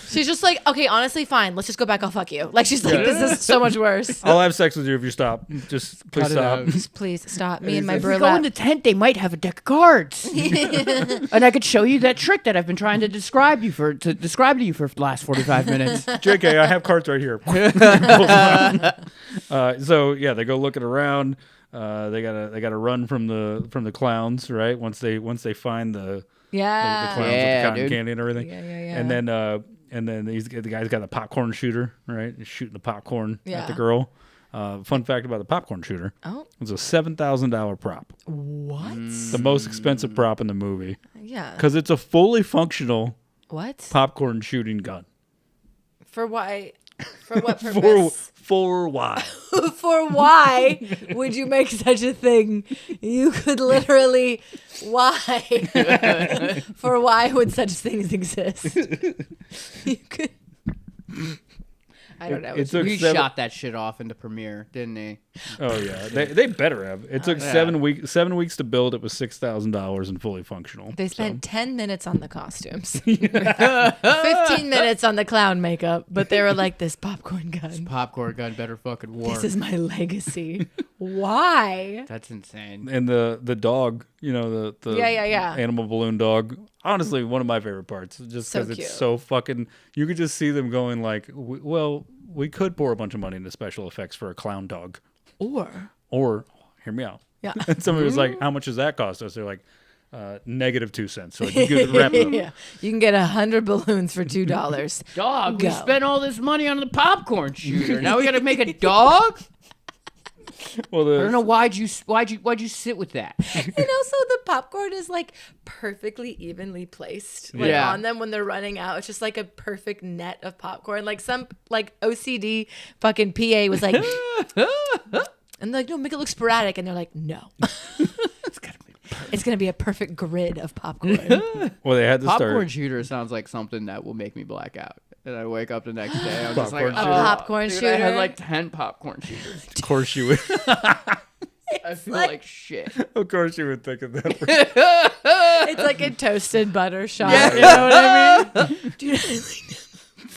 E: She's just like, okay, honestly, fine. Let's just go back. I'll fuck you. Like she's like, this is so much worse.
C: I'll have sex with you if you stop. Just please
D: Cut it
C: stop.
D: out.
E: Just please stop. Me and my
D: If we go in the
E: burlap.
D: tent, they might have a deck of cards, and I could show you that trick that I've been trying to describe to you for the last 45 minutes.
C: JK, I have cards right here. So yeah, they go looking around. They gotta run from the clowns, right? Once they find the
E: Yeah.
C: clowns with
D: Yeah,
C: the cotton
D: dude.
C: candy and everything.
E: Yeah, yeah, yeah.
C: And then the guy's got the popcorn shooter, right? He's shooting the popcorn at
E: Yeah.
C: the girl. Fun fact about the popcorn shooter:
E: Oh,
C: it was a $7,000 prop,
E: what?
C: the most expensive prop in the movie,
E: Yeah.
C: because it's a fully functional
E: What?
C: Popcorn shooting gun.
E: For why? For what purpose?
C: For why?
E: For why would you make such a thing? You could literally, why? For why would such things exist? You could. I don't know.
D: He shot that shit off in the premiere, didn't he?
C: Oh yeah, they better have. It took 7 weeks to build. It was $6,000 and fully functional.
E: They spent 10 minutes on the costumes, 15 minutes on the clown makeup, but they were like, "This popcorn gun,
D: Popcorn gun better fucking work.
E: this is my legacy." Why?
D: That's insane.
C: And the dog, the
E: Yeah.
C: animal balloon dog. Honestly, one of my favorite parts, just
E: So
C: because
E: cute.
C: it's so fucking. You could just see them going like, well, we could pour a bunch of money into special effects for a clown dog, or hear me out.
E: Yeah.
C: And somebody was like, "How much does that cost us?" They're like, -2 cents. So you could wrap it up.
E: Yeah. You can get 100 balloons for $2.
D: Dog,
E: Go.
D: we spent all this money on the popcorn shooter. Now we got to make a dog?
C: Well,
D: I don't know why'd you sit with that?
E: And also the popcorn is like perfectly evenly placed
D: Yeah.
E: on them when they're running out. It's just like a perfect net of popcorn. Like some like OCD fucking PA was like, and they're like, no, make it look sporadic. And they're like, no. It's gonna be a perfect grid of popcorn.
C: Well, they had to
D: Popcorn
C: start.
D: shooter sounds like something that will make me black out. And I wake up the next day, I'm just
C: Popcorn
D: like,
C: shooter.
D: oh,
E: Popcorn
D: dude,
E: shooter.
D: I had like 10 popcorn shooters.
C: Of course you would.
D: I feel like shit.
C: Of course you would think of that.
E: It's like a toasted butter shot.
D: Yeah.
E: You know what I mean? Dude,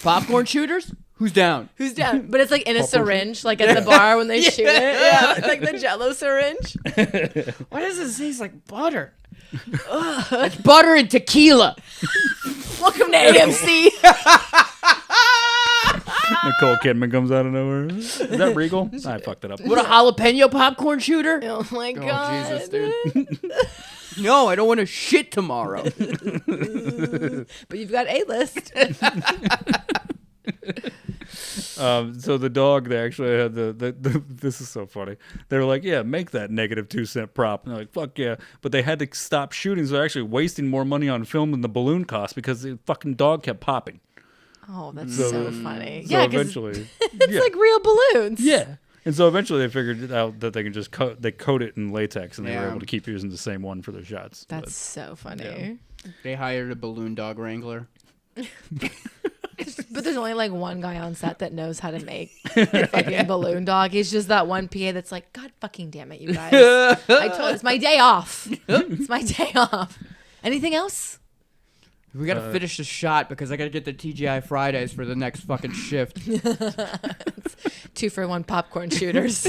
D: Popcorn shooters? Who's down?
E: who's down? But it's like in a syringe, like at the bar when they shoot it. Yeah, it's like the Jello syringe.
D: Why does it taste like butter? It's butter and tequila.
E: Welcome to AMC.
C: Nicole Kidman comes out of nowhere. Is that Regal? I fucked it up.
D: What, a jalapeno popcorn shooter?
E: Oh my god.
D: Jesus, dude. No, I don't want to shit tomorrow.
E: But you've got A-list.
C: So the dog, they actually had the this is so funny. They were like, yeah, make that -2 cent prop. And they're like, fuck yeah. But they had to stop shooting, so they're actually wasting more money on film than the balloon cost because the fucking dog kept popping.
E: Oh, that's so funny.
C: So
E: Yeah, 'cause
C: eventually,
E: it's like real balloons.
C: yeah. And so eventually they figured out that they can just coat it in latex, and they were
D: Yeah.
C: able to keep using the same one for their shots.
E: That's so funny.
D: They hired a balloon dog wrangler.
E: But there's only like one guy on set that knows how to make a fucking balloon dog. He's just that one PA that's like, God fucking damn it, you guys. I told it's my day off. It's my day off. Anything else?
D: We got to finish the shot because I got to get the TGI Fridays for the next fucking shift.
E: 2-for-1 popcorn shooters.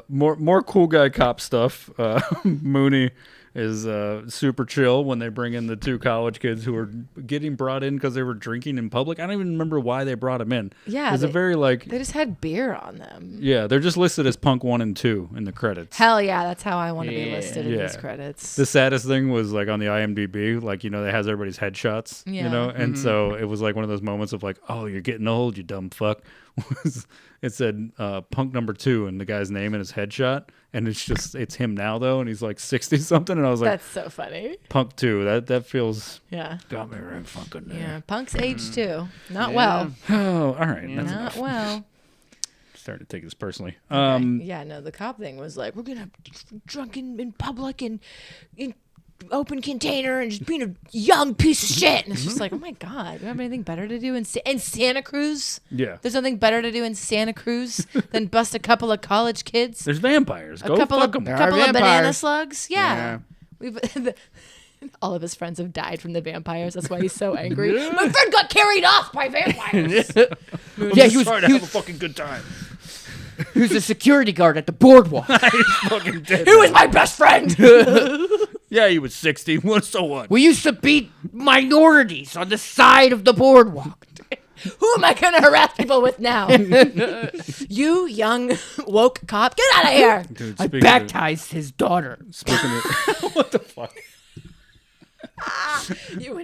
C: More cool guy cop stuff. Mooney is super chill when they bring in the 2 college kids who are getting brought in because they were drinking in public. I don't even remember why they brought them in.
E: Yeah,
C: it's a very like
E: they just had beer on them.
C: yeah, they're just listed as punk 1 and 2 in the credits.
E: Hell yeah, that's how I want to be
D: Yeah.
E: listed in
C: Yeah.
E: these credits.
C: The saddest thing was like on the IMDb, like it has everybody's headshots,
E: Yeah.
C: and so it was like one of those moments of like, oh, you're getting old, you dumb fuck. It said punk number 2 and the guy's name and his headshot, and it's him now though, and he's like 60 something, and I was like,
E: That's so funny.
C: punk 2, that feels
E: Yeah.
C: got me right fucking there.
E: Yeah. Punk's age too. Not
D: Yeah.
E: well.
C: Oh, all right, that's
E: Not
C: enough.
E: well.
C: Starting to take this personally.
E: Yeah, no, the cop thing was like, we're gonna drunk in public and in open container and just being a young piece of shit. And it's just like, oh my god, we don't have anything better to do in Santa Cruz.
C: Yeah,
E: There's nothing better to do in Santa Cruz than bust a couple of college kids,
C: there's vampires. Go
E: couple
C: fuck
E: of
C: them.
E: couple of banana
D: vampires.
E: slugs. Yeah. We've all of his friends have died from the vampires. That's why he's so angry. My friend got carried off by vampires.
D: Yeah, he was
C: trying to have a fucking good time.
D: he was a security guard at the boardwalk.
C: Fucking dead.
E: Who is my best friend?
C: Yeah, he was 60. What? So what?
D: We used to beat minorities on the side of the boardwalk.
E: Who am I going to harass people with now? You young woke cop, get out of here.
C: Dude,
D: I baptized his daughter.
C: speaking of what the fuck?
E: You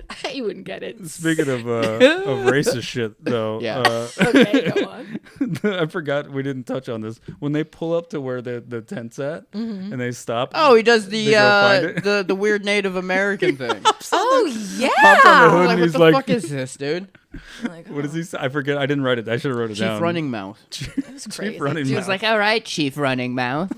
E: wouldn't get it.
C: Speaking of racist shit, though,
D: Yeah.
E: Okay, go on.
C: I forgot we didn't touch on this. When they pull up to where the tent's at, and they stop.
D: Oh, he does
C: They go find
D: the weird Native American thing.
E: Oh
C: Hops on the hood
E: yeah.
C: and
D: Like, what
C: he's
D: the
C: like,
D: fuck is this, dude?
E: Like,
C: what does he say? I forget. I didn't write it. I should have wrote it
D: Chief
C: down.
D: Running Mouth.
E: That's crazy.
C: Chief Running
D: She
C: Mouth.
D: was like, all right, Chief Running Mouth.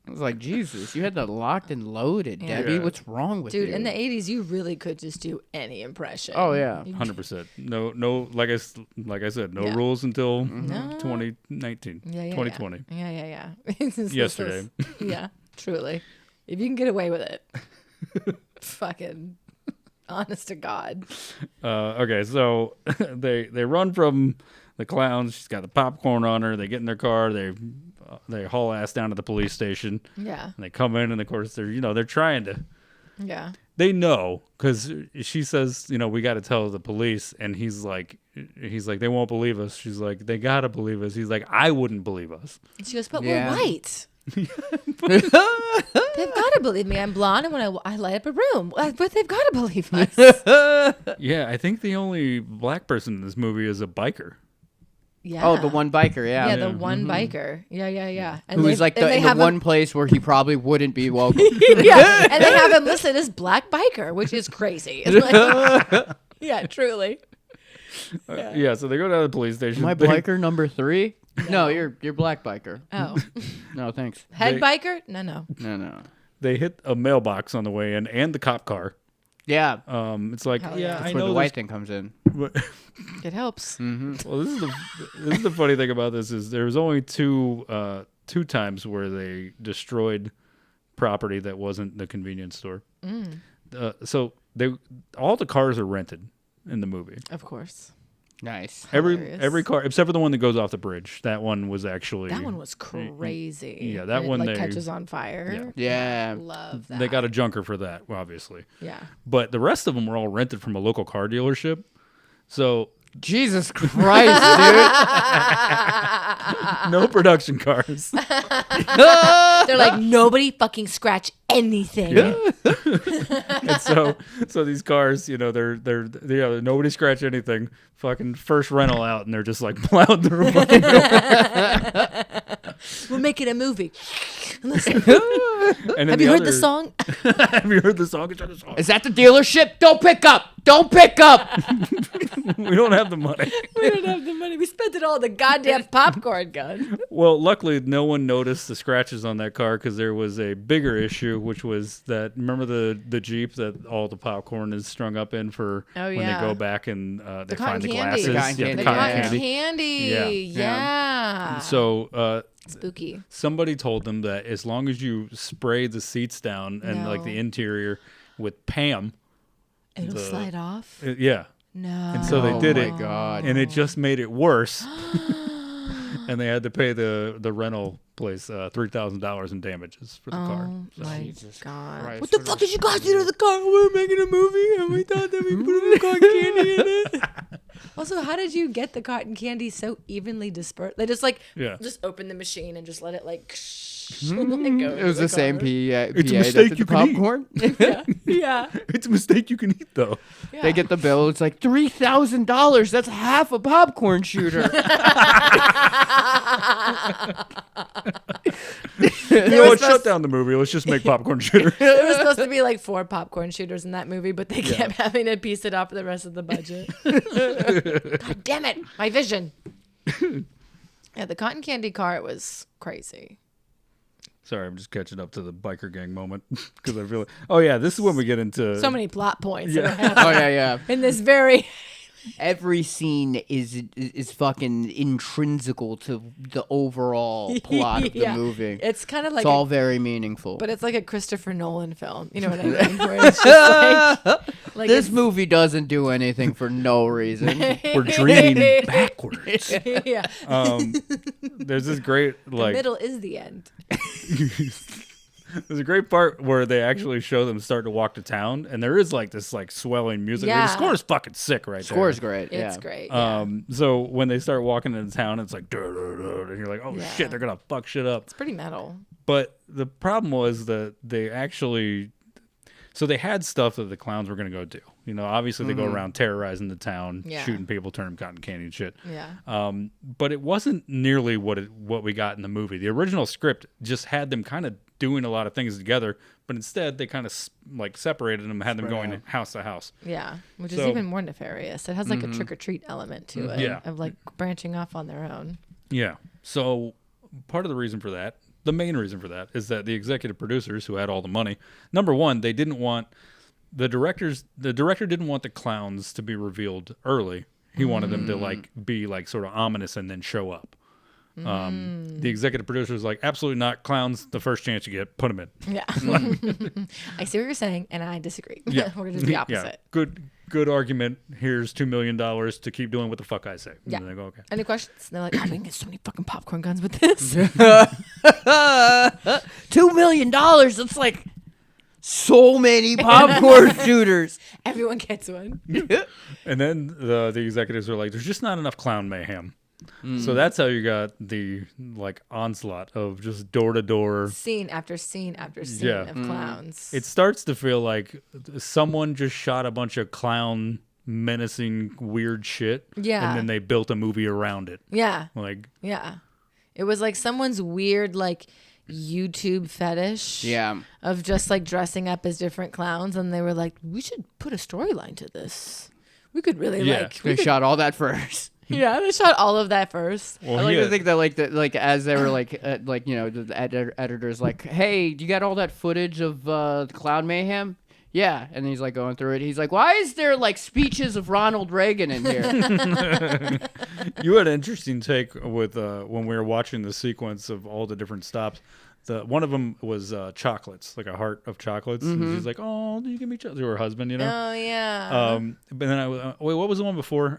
D: I was like, Jesus, you had that locked and loaded,
E: Yeah.
D: Debbie.
C: Yeah.
D: What's wrong with
E: Dude,
D: you?
E: in the 80s, you really could just do any impression.
D: Oh, yeah.
C: 100%. No. Like I said, no
E: Yeah.
C: rules until
E: No.
C: 2019,
E: Yeah,
C: 2020.
E: Yeah. It's just-
C: Yesterday.
E: Yeah, truly. If you can get away with it. Fucking honest to God.
C: Okay, so they run from the clowns. She's got the popcorn on her. They get in their car. They haul ass down to the police station.
E: Yeah.
C: And they come in, and of course they're trying to.
E: Yeah.
C: They know because she says, we got to tell the police, and he's like, they won't believe us. She's like, they gotta believe us. He's like, I wouldn't believe us.
E: And she goes, but
D: Yeah.
E: we're white. They've got to believe me. I'm blonde, and when I light up a room, but they've got to believe us.
C: Yeah, I think the only black person in this movie is a biker.
E: Yeah.
D: Oh, the one biker, yeah.
E: Yeah, the one biker. Yeah. And
D: Who is like
E: and they
D: in the
E: have
D: one place where he probably wouldn't be welcome.
E: yeah, and they have him listed as black biker, which is crazy. It's like- yeah, truly.
C: Yeah, so they go down to the police station.
D: My biker number 3? No, you're black biker.
E: Oh,
D: No, thanks.
E: head
C: They-
E: biker? No.
D: No.
C: They hit a mailbox on the way in and the cop car.
D: Yeah.
C: It's like,
E: Hell
C: yeah,
E: yeah.
C: I
D: That's where
C: know
D: the
C: this-
D: white thing comes in.
E: It helps.
C: Well, this is the funny thing about this is there was only two times where they destroyed property that wasn't the convenience store. So all the cars are rented in the movie.
E: Of course.
D: Nice.
E: Hilarious.
C: Every car except for the one that goes off the bridge. That one was actually
E: That one was crazy.
C: Yeah, that
E: And it,
C: one
E: like
C: they-
E: catches on fire.
D: Yeah.
E: Love that.
C: they got a junker for that, obviously.
E: Yeah.
C: But the rest of them were all rented from a local car dealership. So
D: Jesus Christ, dude.
C: no production cars.
E: They're like, nobody fucking scratch anything.
C: And so these cars, they're nobody scratch anything. Fucking first rental out, and they're just like plowed through.
E: We're making a movie. Listen,
C: And then
E: have you heard the
C: other-
E: song?
C: Have you heard the song? It's on the song.
D: Is that the dealership? Don't pick up. Don't pick up.
C: We don't have the money.
E: We don't have the money. We spent it all on the goddamn popcorn gun.
C: Well, luckily, no one noticed the scratches on that car because there was a bigger issue, which was that remember the Jeep that all the popcorn is strung up in for
E: Oh,
C: when
E: yeah.
C: they go back and they
E: cotton
C: find the
E: candy.
C: glasses.
D: The cotton candy.
C: the
E: The
C: cotton
D: Yeah.
E: cotton
C: candy.
E: candy. Yeah.
C: So
E: Spooky.
C: somebody told them that as long as you spray the seats down and like the
E: No.
C: interior with Pam,
E: It'll
C: the-
E: slide off.
C: yeah,
E: No.
C: and so they did
D: my
C: it,
D: God.
C: and it just made it worse. And they had to pay the rental place $3,000 in damages for the car.
E: Oh
C: So-
E: my
D: Jesus
E: God.
D: Christ.
E: What the fuck did you guys do to the car? We were making a movie and we thought that we put the cotton candy in it. Also, how did you get the cotton candy so evenly dispersed? They just
C: Yeah.
E: just open the machine and just let it like, go
D: It was
E: to
D: the same
E: car.
D: PA
C: It's a
D: that
C: mistake
D: did
C: you
D: the
C: can eat.
D: popcorn.
E: Yeah.
C: It's a mistake you can eat though.
E: Yeah.
D: They get the bill. It's like $3,000. That's half a popcorn shooter.
C: You know
E: were
C: what?
E: supposed-
C: Shut down the movie. Let's just make popcorn shooter.
E: There was supposed to be like 4 popcorn shooters in that movie, but they kept having to piece it off for the rest of the budget. God damn it. My vision. Yeah, the cotton candy car was crazy.
C: Sorry, I'm just catching up to the biker gang moment because I feel like, oh yeah, this is when we get into
E: So many plot points that are happening
D: Oh, yeah.
E: in this very...
D: Every scene is fucking intrinsical to the overall plot of the
E: Yeah.
D: movie.
E: It's kind of like
D: It's all very meaningful.
E: but it's like a Christopher Nolan film. You know what I mean? Where it's just like
D: this
E: it's-
D: movie doesn't do anything for no reason.
C: we're dreaming backwards.
E: yeah.
C: There's this great
E: The
C: like
E: middle is the end.
C: there's a great part where they actually show them start to walk to town, and there is like this like swelling music.
E: Yeah.
C: The score is fucking sick right
D: Score is
C: there.
D: great.
E: It's
D: yeah.
E: great. Yeah.
C: So when they start walking into town, it's like, "Duh, duh, duh," and you're like, oh
E: Yeah.
C: shit, they're gonna fuck shit up.
E: It's pretty metal.
C: But the problem was that they actually So they had stuff that the clowns were going to go do. You know, obviously they go around terrorizing the town,
E: Yeah.
C: shooting people, turning them cotton candy and shit.
E: Yeah.
C: But it wasn't nearly what we got in the movie. The original script just had them kind of doing a lot of things together, but instead they kind of like separated them, had them going house to house.
E: Yeah, which is
C: So-
E: even more nefarious. It has like a trick or treat element to it,
C: Yeah.
E: of like branching off on their own.
C: Yeah. So part of the reason for that, the main reason for that, is that the executive producers who had all the money, number one, they didn't want the director didn't want the clowns to be revealed early. He wanted them to like be like sort of ominous and then show up. The executive producer was like, absolutely not. Clowns, the first chance you get, put them in.
E: Yeah. I see what you're saying, and I disagree.
C: Yeah.
E: We're going to do the opposite.
C: Yeah. Good argument. Here's $2 million to keep doing what the fuck I say.
E: Yeah.
C: And they go, okay.
E: Any questions? And they're like, oh, we can get so many fucking popcorn guns with this.
D: $2 million. That's like so many popcorn shooters.
E: Everyone gets one.
C: And then the executives were like, there's just not enough clown mayhem. So that's how you got the like onslaught of just door to door.
E: Scene after scene after scene
C: Yeah.
E: of clowns.
C: It starts to feel like someone just shot a bunch of clown menacing weird shit.
E: Yeah.
C: And then they built a movie around it.
E: Yeah.
C: Like,
E: Yeah. It was like someone's weird, like, YouTube fetish.
D: Yeah.
E: Of just like dressing up as different clowns. And they were like, we should put a storyline to this. We could really
C: Yeah.
E: like.
D: They shot all that first.
E: Yeah, they shot all of that first.
C: well,
D: I like
C: yeah.
D: to think that like as they were like you know the editors like, hey, you got all that footage of the Clown Mayhem? Yeah, and he's like going through it. He's like, why is there like speeches of Ronald Reagan in here?
C: You had an interesting take with when we were watching the sequence of all the different stops. One of them was chocolates, like a heart of chocolates. And she's like, "Oh, did you give me chocolates?" To her husband, you know.
E: Oh yeah.
C: But then wait, what was the one before?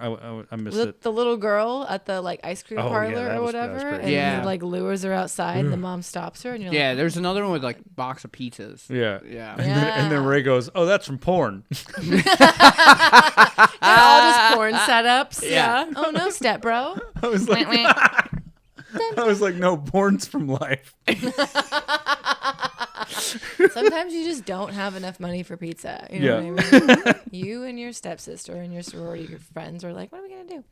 C: I missed it.
E: The little girl at the like ice cream
C: Oh, yeah,
E: parlor
C: that
E: or
C: was
E: whatever,
C: great.
E: and
D: Yeah.
E: he like lures her outside, and the mom stops her, and you're
D: Yeah,
E: like,
D: there's another one with like box of pizzas.
C: Yeah.
D: Yeah.
C: And then Ray goes, "Oh, that's from porn."
E: they're all just porn setups.
D: Yeah.
E: Yeah. Oh no, step bro.
C: I was like, I was like, no, porn's from life.
E: Sometimes you just don't have enough money for pizza. You know
C: Yeah.
E: what I mean? You and your stepsister and your sorority friends are like, what are we gonna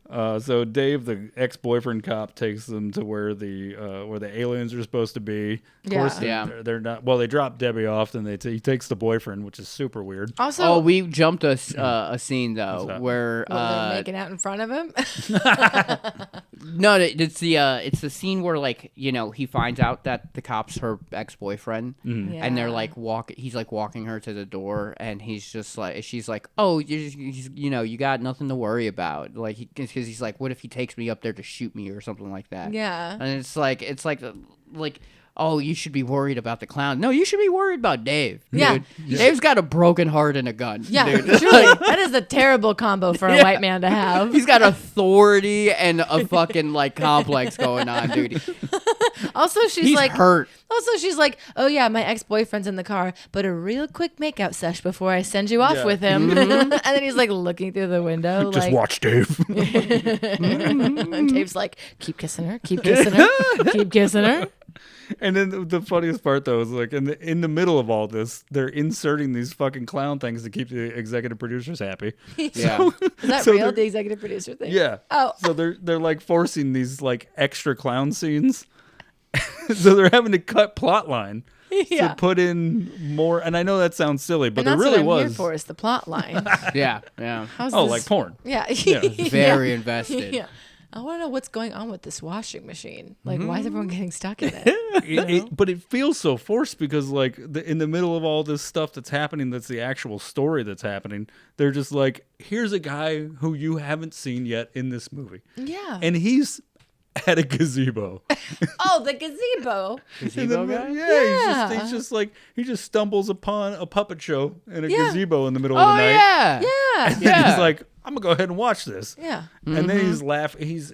E: do?
C: So Dave, the ex-boyfriend cop, takes them to where the aliens are supposed to be. Of course,
D: Yeah.
C: they're not. Well, they drop Debbie off, and he takes the boyfriend, which is super weird.
E: Also,
D: Oh, we jumped a scene though
C: that?
D: where
E: they're making out in front of him.
D: no, it's the scene where like you know he finds out that the cop's her ex-boyfriend, and they're like he's like walking her to the door, and he's just like she's like, oh, you got nothing to worry about, like because he's like, what if he takes me up there to shoot me or something like that?
E: Yeah.
D: And it's like oh, you should be worried about the clown. No, you should be worried about Dave.
E: Yeah.
D: Dude. Dave's got a broken heart and a gun.
E: Yeah,
D: dude.
E: truly, that is a terrible combo for a white man to have.
D: He's got authority and a fucking like complex going on, dude.
E: Also, she's
D: He's
E: like,
D: hurt.
E: Also, she's like, oh yeah, my ex-boyfriend's in the car, but a real quick makeout sesh before I send you off
C: Yeah.
E: with him. And then he's like looking through the window,
C: Just
E: like,
C: watch Dave.
E: and Dave's like, keep kissing her, keep kissing her, keep kissing her.
C: And then the funniest part though is like in the middle of all this, they're inserting these fucking clown things to keep the executive producers happy.
D: Yeah.
E: Is that
C: So
E: real?
C: they're-
E: The executive producer thing?
C: Yeah.
E: Oh.
C: So they're like forcing these like extra clown scenes. So they're having to cut plot line
E: Yeah.
C: to put in more. And I know that sounds silly, but
E: And
C: there
E: that's
C: really
E: what I'm
C: was.
E: here for is the plot line.
D: Yeah.
E: How's
C: Oh,
E: this?
C: like porn.
E: Yeah.
D: Very
E: Yeah.
D: invested.
E: Yeah. I want to know what's going on with this washing machine. Like, why is everyone getting stuck in it?
C: But it feels so forced because like in the middle of all this stuff that's happening, that's the actual story that's happening. They're just like, here's a guy who you haven't seen yet in this movie,
E: Yeah.
C: and he's at a gazebo.
E: Oh, the gazebo.
D: Gazebo guy?
C: Yeah,
E: Yeah.
C: he's just like he just stumbles upon a puppet show in a
E: Yeah.
C: gazebo in the middle of
D: Oh
C: the night.
D: yeah.
E: Yeah.
C: And then
D: Yeah.
C: he's like, I'm gonna go ahead and watch this.
E: Yeah.
C: And then he's laughing. He's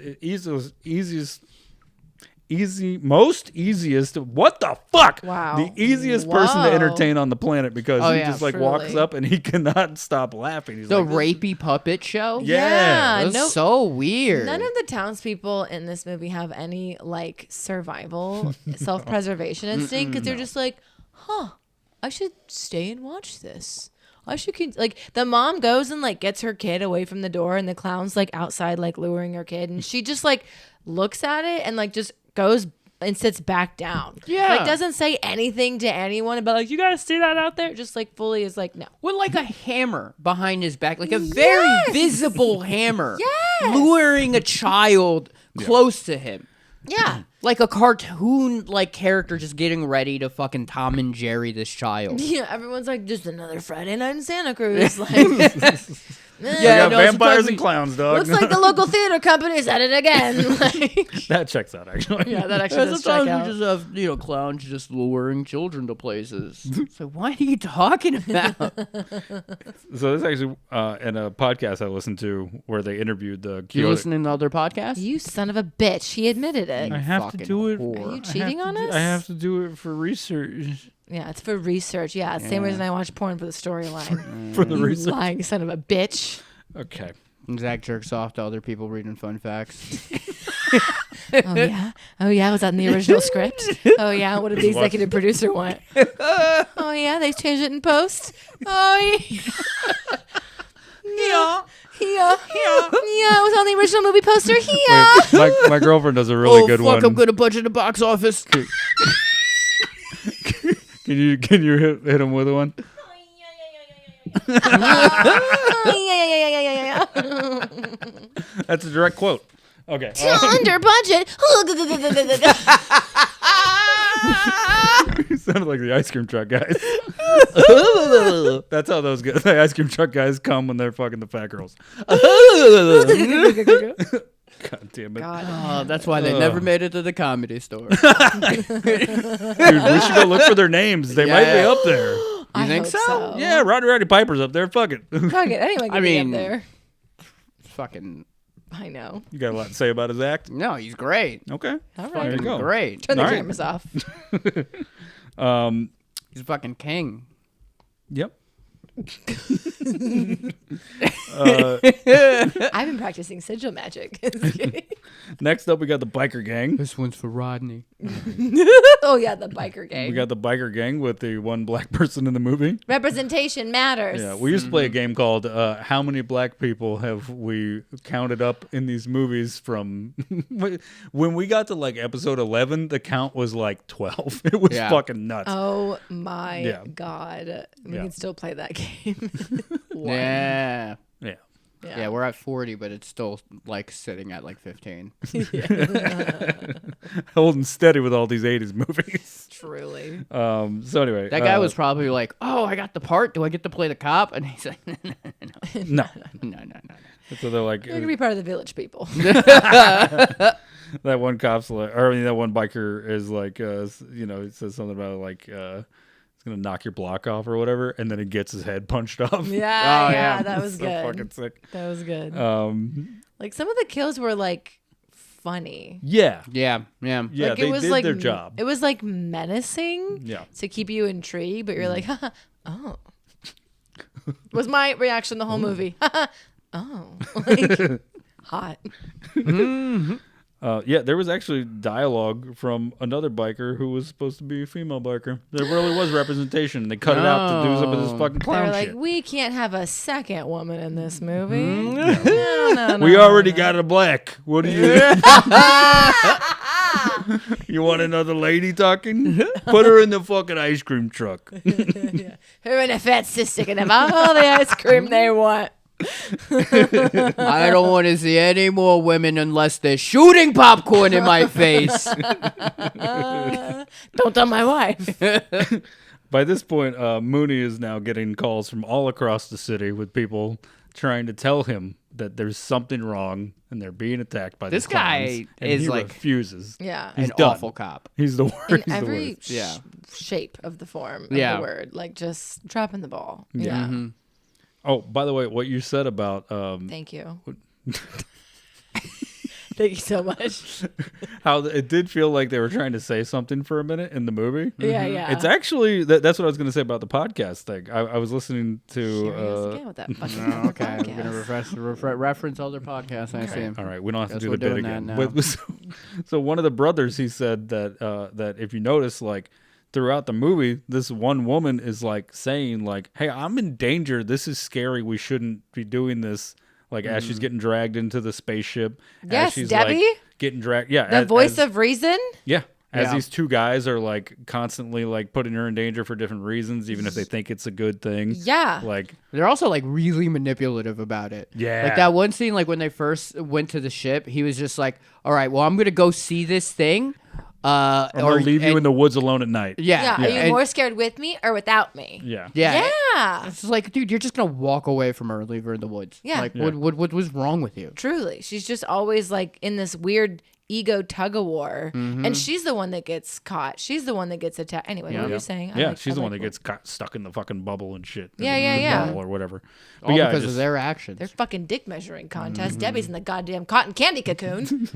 C: most easiest. What the fuck?
E: Wow.
C: The easiest person to
E: Whoa.
C: entertain on the planet because
D: Oh,
C: he
D: yeah,
C: just like walks
E: truly.
C: up and he cannot stop laughing. He's
D: The
C: like, this-
D: rapey puppet show.
C: Yeah.
D: It was
E: no,
D: so weird.
E: none of the townspeople in this movie have any like survival, self-preservation instinct because they're just like, huh, I should stay and watch this. I should like the mom goes and like gets her kid away from the door, and the clown's like outside like luring her kid, and she just like looks at it and like just goes and sits back down.
D: Yeah.
E: Like doesn't say anything to anyone about like, you gotta see that out there. Just like fully is like, no.
D: With like a hammer behind his back, like a very visible hammer.
E: Yes.
D: Luring a child close to him.
E: Yeah.
D: Like a cartoon like character just getting ready to fucking Tom and Jerry this child.
E: Yeah, everyone's like, just another Friday night in Santa Cruz. Like,
C: We got
D: no,
C: vampires
D: sometimes
C: and clowns, dog.
E: looks like the local theater company's at it again. Like,
C: that checks out, actually.
E: yeah, that actually does check
D: Sometimes
E: out.
D: we just have, clowns just luring children to places. So what are you talking about?
C: So this is actually in a podcast I listened to where they interviewed the
D: You
C: Kyoto.
D: listening to other podcasts?
E: You son of a bitch. He admitted it.
C: I have to
D: fucking
C: do it.
D: whore.
E: Are you cheating on us?
C: I have to do it for research.
E: Yeah, it's for research. Yeah, it's the same reason I watch porn for the storyline.
C: For the
E: You
C: research.
E: lying son of a bitch.
C: Okay.
D: And Zach jerks off to other people reading fun facts.
E: Oh yeah. Oh yeah. Was that in the original script? Oh yeah. What did the executive producer want? Oh yeah. They changed it in post. Oh yeah. Yeah. Yeah. Yeah. It was on the original movie poster. Yeah.
C: Wait, my girlfriend does a really good
D: fuck,
C: one.
D: I'm gonna punch in the box office.
C: Can you hit him with one?
E: Yeah.
C: That's a direct quote. Okay.
E: Under budget.
C: You sounded like the ice cream truck guys. That's how those guys, the ice cream truck guys come when they're fucking the fat girls. God damn it.
E: God.
D: Oh, that's why they never made it to the Comedy Store.
C: Dude, we should go look for their names. They might be
D: Yeah.
C: up there.
E: I
D: think
E: hope
D: so?
C: Yeah, Roddy Piper's up there. Fuck it.
E: Fuck it. Anyone can be up there.
D: Fucking
E: I know.
C: You got a lot to say about his act?
D: no, he's great.
C: Okay.
E: All
C: There
E: right.
C: you go.
D: Great.
E: Turn the
C: All right.
E: cameras off.
D: He's a fucking king.
C: Yep.
E: I've been practicing sigil magic.
C: Next up, we got the biker gang.
D: This one's for Rodney.
E: Oh yeah, the biker gang.
C: We got the biker gang with the one black person in the movie.
E: Representation matters.
C: Yeah, we used to play a game called How Many Black People Have We Counted Up in These Movies from... When we got to like episode 11, the count was like 12. It was fucking nuts.
E: Oh my
C: Yeah.
E: god. We
C: Yeah.
E: can still play that game.
D: Yeah.
C: Yeah.
D: Yeah, we're at 40, but it's still like sitting at like 15.
C: Holding steady with all these 80s movies.
E: Truly.
C: So anyway.
D: That guy was probably like, "Oh, I got the part. Do I get to play the cop?" And he's like,
C: No.
D: No.
C: So they're like...
E: You're gonna be part of the village people.
C: that one cop's like... Or I mean, that one biker is like... it says something about like... it's gonna knock your block off or whatever, and then it gets his head punched off.
E: Yeah, that was
C: So
E: good.
C: fucking sick.
E: That was good.
C: Like
E: some of the kills were like funny.
C: Yeah.
D: Yeah.
E: Like
C: they
E: it was
C: did
E: like
C: their job.
E: It was like menacing.
C: Yeah.
E: To keep you intrigued, but you're like, oh. Was my reaction the whole movie? Oh, like, hot.
C: There was actually dialogue from another biker who was supposed to be a female biker. There really was representation. They cut it out to do some of this fucking
E: They
C: clown
E: were like,
C: shit.
E: we can't have a second woman in this movie. No,
C: We already got a black. What do you... You want another lady talking? Put her in the fucking ice cream truck.
E: Her and a fat sis sticking them all the ice cream they want.
D: I don't want to see any more women unless they're shooting popcorn in my face.
E: Don't tell my wife.
C: By this point, Mooney is now getting calls from all across the city with people trying to tell him that there's something wrong and they're being attacked by
D: This
C: the clowns,
D: guy
C: and
D: is
C: he
D: like-
C: refuses.
E: Yeah.
C: He's
D: An
C: done.
D: awful cop.
C: He's the worst.
E: In
C: He's the
E: every
C: worst.
D: Yeah.
E: shape of the form of
D: Yeah.
E: the word. Like just dropping the ball.
C: Yeah.
E: Yeah.
C: Oh, by the way, what you said about
E: Thank you. Thank you so much.
C: how it did feel like they were trying to say something for a minute in the movie.
E: Yeah, yeah.
C: It's actually that's what I was going to say about the podcast thing. I was listening
E: Here he is
C: to.
E: again with that fucking
D: Okay, we're gonna
E: podcast.
D: reference other podcasts. I see.
C: All right, we don't have to
D: Guess
C: do
D: we're
C: the bit
D: doing that
C: again.
D: now.
C: So one of the brothers, he said that that if you notice, like throughout the movie, this one woman is like saying like, "Hey, I'm in danger. This is scary. We shouldn't be doing this." Like as she's getting dragged into the spaceship.
E: Yes,
C: as she's,
E: Debbie?
C: like, getting dragged. Yeah.
E: The voice of reason?
C: Yeah. As
D: Yeah.
C: these two guys are like constantly like putting her in danger for different reasons, even if they think it's a good thing.
E: Yeah.
C: Like,
D: They're also like really manipulative about it.
C: Yeah.
D: Like that one scene, like when they first went to the ship, he was just like, "All right, well, I'm gonna go see this thing,
C: or leave you in the woods alone at night.
D: Yeah.
E: Are you
D: And-
E: more scared with me or without me?
C: Yeah.
D: Yeah.
E: Yeah.
D: It's like, dude, you're just gonna walk away from her and leave her in the woods.
E: Yeah.
D: Like,
C: Yeah.
D: what was wrong with you?
E: Truly. She's just always like in this weird ego tug of war. And she's the one that gets caught. She's the one that gets attacked. Anyway, what were you saying?
C: Yeah, she's the one that gets stuck in the fucking bubble and shit.
E: Yeah,
C: The
E: yeah, yeah.
C: bubble or whatever. But
D: All
C: yeah,
D: because
C: just-
D: of their actions.
E: Their fucking dick measuring contest. Debbie's in the goddamn cotton candy cocoon.